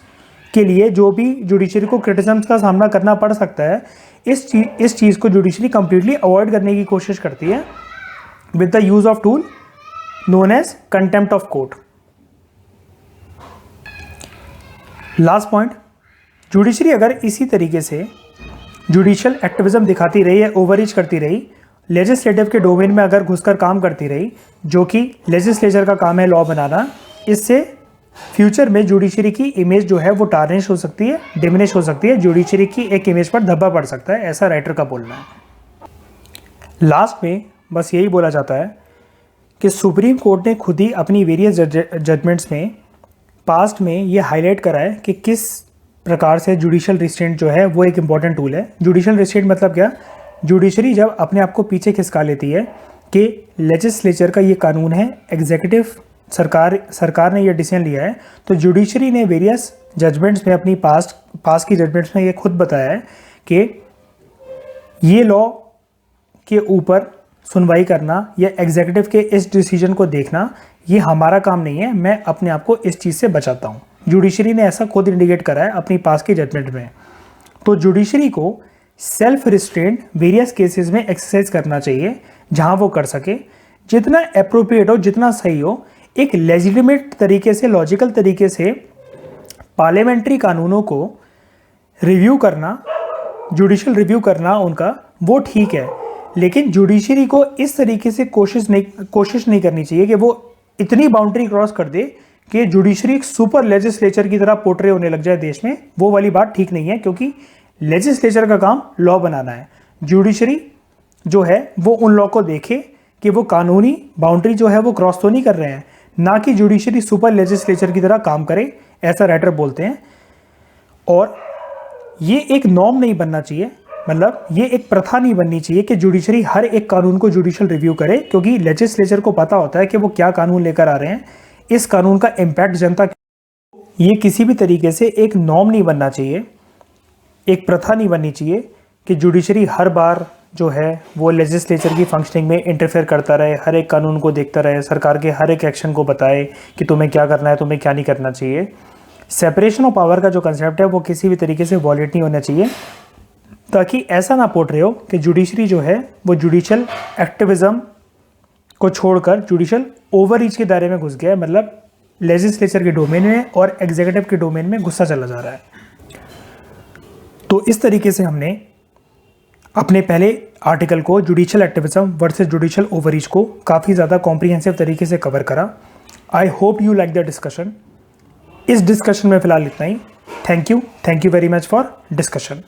के लिए जो भी जुडिशरी को क्रिटिसिज्म्स का सामना करना पड़ सकता है, इस चीज़ को जुडिशरी कंप्लीटली अवॉइड करने की कोशिश करती है with the use of tool known as contempt of court. Last point, judiciary अगर इसी तरीके से जुडिशियल एक्टिविज्म दिखाती रही है, ओवररीच करती रही, लेजिस्लेटिव के डोमेन में अगर घुसकर काम करती रही, जो कि लेजिस्लेचर का काम है लॉ बनाना, इससे फ्यूचर में जुडिशरी की इमेज जो है वो टार्निश हो सकती है, डिमिनिश हो सकती है, जुडिशरी की एक इमेज पर धब्बा पड़ सकता है, ऐसा राइटर का बोलना है। लास्ट में बस यही बोला जाता है कि सुप्रीम कोर्ट ने खुद ही अपनी वेरियस जजमेंट्स में पास्ट में ये हाईलाइट करा है कि किस प्रकार से जुडिशियल रिस्ट्रेंट जो है वो एक इम्पॉर्टेंट टूल है। जुडिशियल रिस्ट्रेंट मतलब क्या? जुडिशरी जब अपने आप को पीछे खिसका लेती है कि लेजिस्लेचर का ये कानून है, एग्जीक्यूटिव सरकार ने ये डिसीजन लिया है, तो जुडिशरी ने वेरियस जजमेंट्स में, अपनी पास की जजमेंट्स में ये खुद बताया है कि ये लॉ के ऊपर सुनवाई करना या एग्जीक्यूटिव के इस डिसीजन को देखना ये हमारा काम नहीं है, मैं अपने आप को इस चीज़ से बचाता हूँ। जुडिशरी ने ऐसा खुद इंडिकेट करा है अपनी पास की जजमेंट में। तो जुडिशरी को सेल्फ रिस्ट्रेंट वेरियस केसेस में एक्सरसाइज करना चाहिए जहां वो कर सके, जितना एप्रोप्रिएट हो, जितना सही हो, एक लेजिटिमेट तरीके से, लॉजिकल तरीके से पार्लियामेंट्री कानूनों को रिव्यू करना, जुडिशियल रिव्यू करना उनका, वो ठीक है। लेकिन जुडिशरी को इस तरीके से कोशिश नहीं करनी चाहिए कि वो इतनी बाउंड्री क्रॉस कर दे कि जुडिशरी एक सुपर लेजिस्लेचर की तरह पोर्ट्रे होने लग जाए देश में। वो वाली बात ठीक नहीं है, क्योंकि लेजिस्लेचर का काम लॉ बनाना है। जुडिशरी जो है वो उन लॉ को देखे कि वो कानूनी बाउंड्री जो है वो क्रॉस तो नहीं कर रहे हैं, ना कि जुडिशरी सुपर लेजिस्लेचर की तरह काम करे, ऐसा राइटर बोलते हैं। और ये एक नॉर्म नहीं बनना चाहिए मतलब ये एक प्रथा नहीं बननी चाहिए कि जुडिशरी हर एक कानून को जुडिशियल रिव्यू करे, क्योंकि लेजिस्लेचर को पता होता है कि वो क्या कानून लेकर आ रहे हैं, इस कानून का इम्पैक्ट जनता, ये किसी भी तरीके से एक नॉर्म नहीं बनना चाहिए, एक प्रथा नहीं बननी चाहिए कि जुडिशरी हर बार जो है वो लेजिस्लेचर की फंक्शनिंग में इंटरफेयर करता रहे, हर एक कानून को देखता रहे, सरकार के हर एक एक्शन को बताए कि तुम्हें क्या करना है, तुम्हें क्या नहीं करना चाहिए। सेपरेशन ऑफ पावर का जो कंसेप्ट है वो किसी भी तरीके से वॉलेट नहीं होना चाहिए, ताकि ऐसा ना पोर्ट्रे हो कि जुडिशरी जो है वो जुडिशियल एक्टिविज्म को छोड़कर जुडिशियल ओवररीच के दायरे में घुस गया है, मतलब लेजिस्लेचर के डोमेन में और एग्जीक्यूटिव के डोमेन में गुस्सा चला जा रहा है। तो इस तरीके से हमने अपने पहले आर्टिकल को judicial activism versus judicial overreach को काफ़ी ज़्यादा कॉम्प्रिहेंसिव तरीके से कवर करा। I hope you like the discussion. इस डिस्कशन में फ़िलहाल इतना ही। Thank you very much for discussion.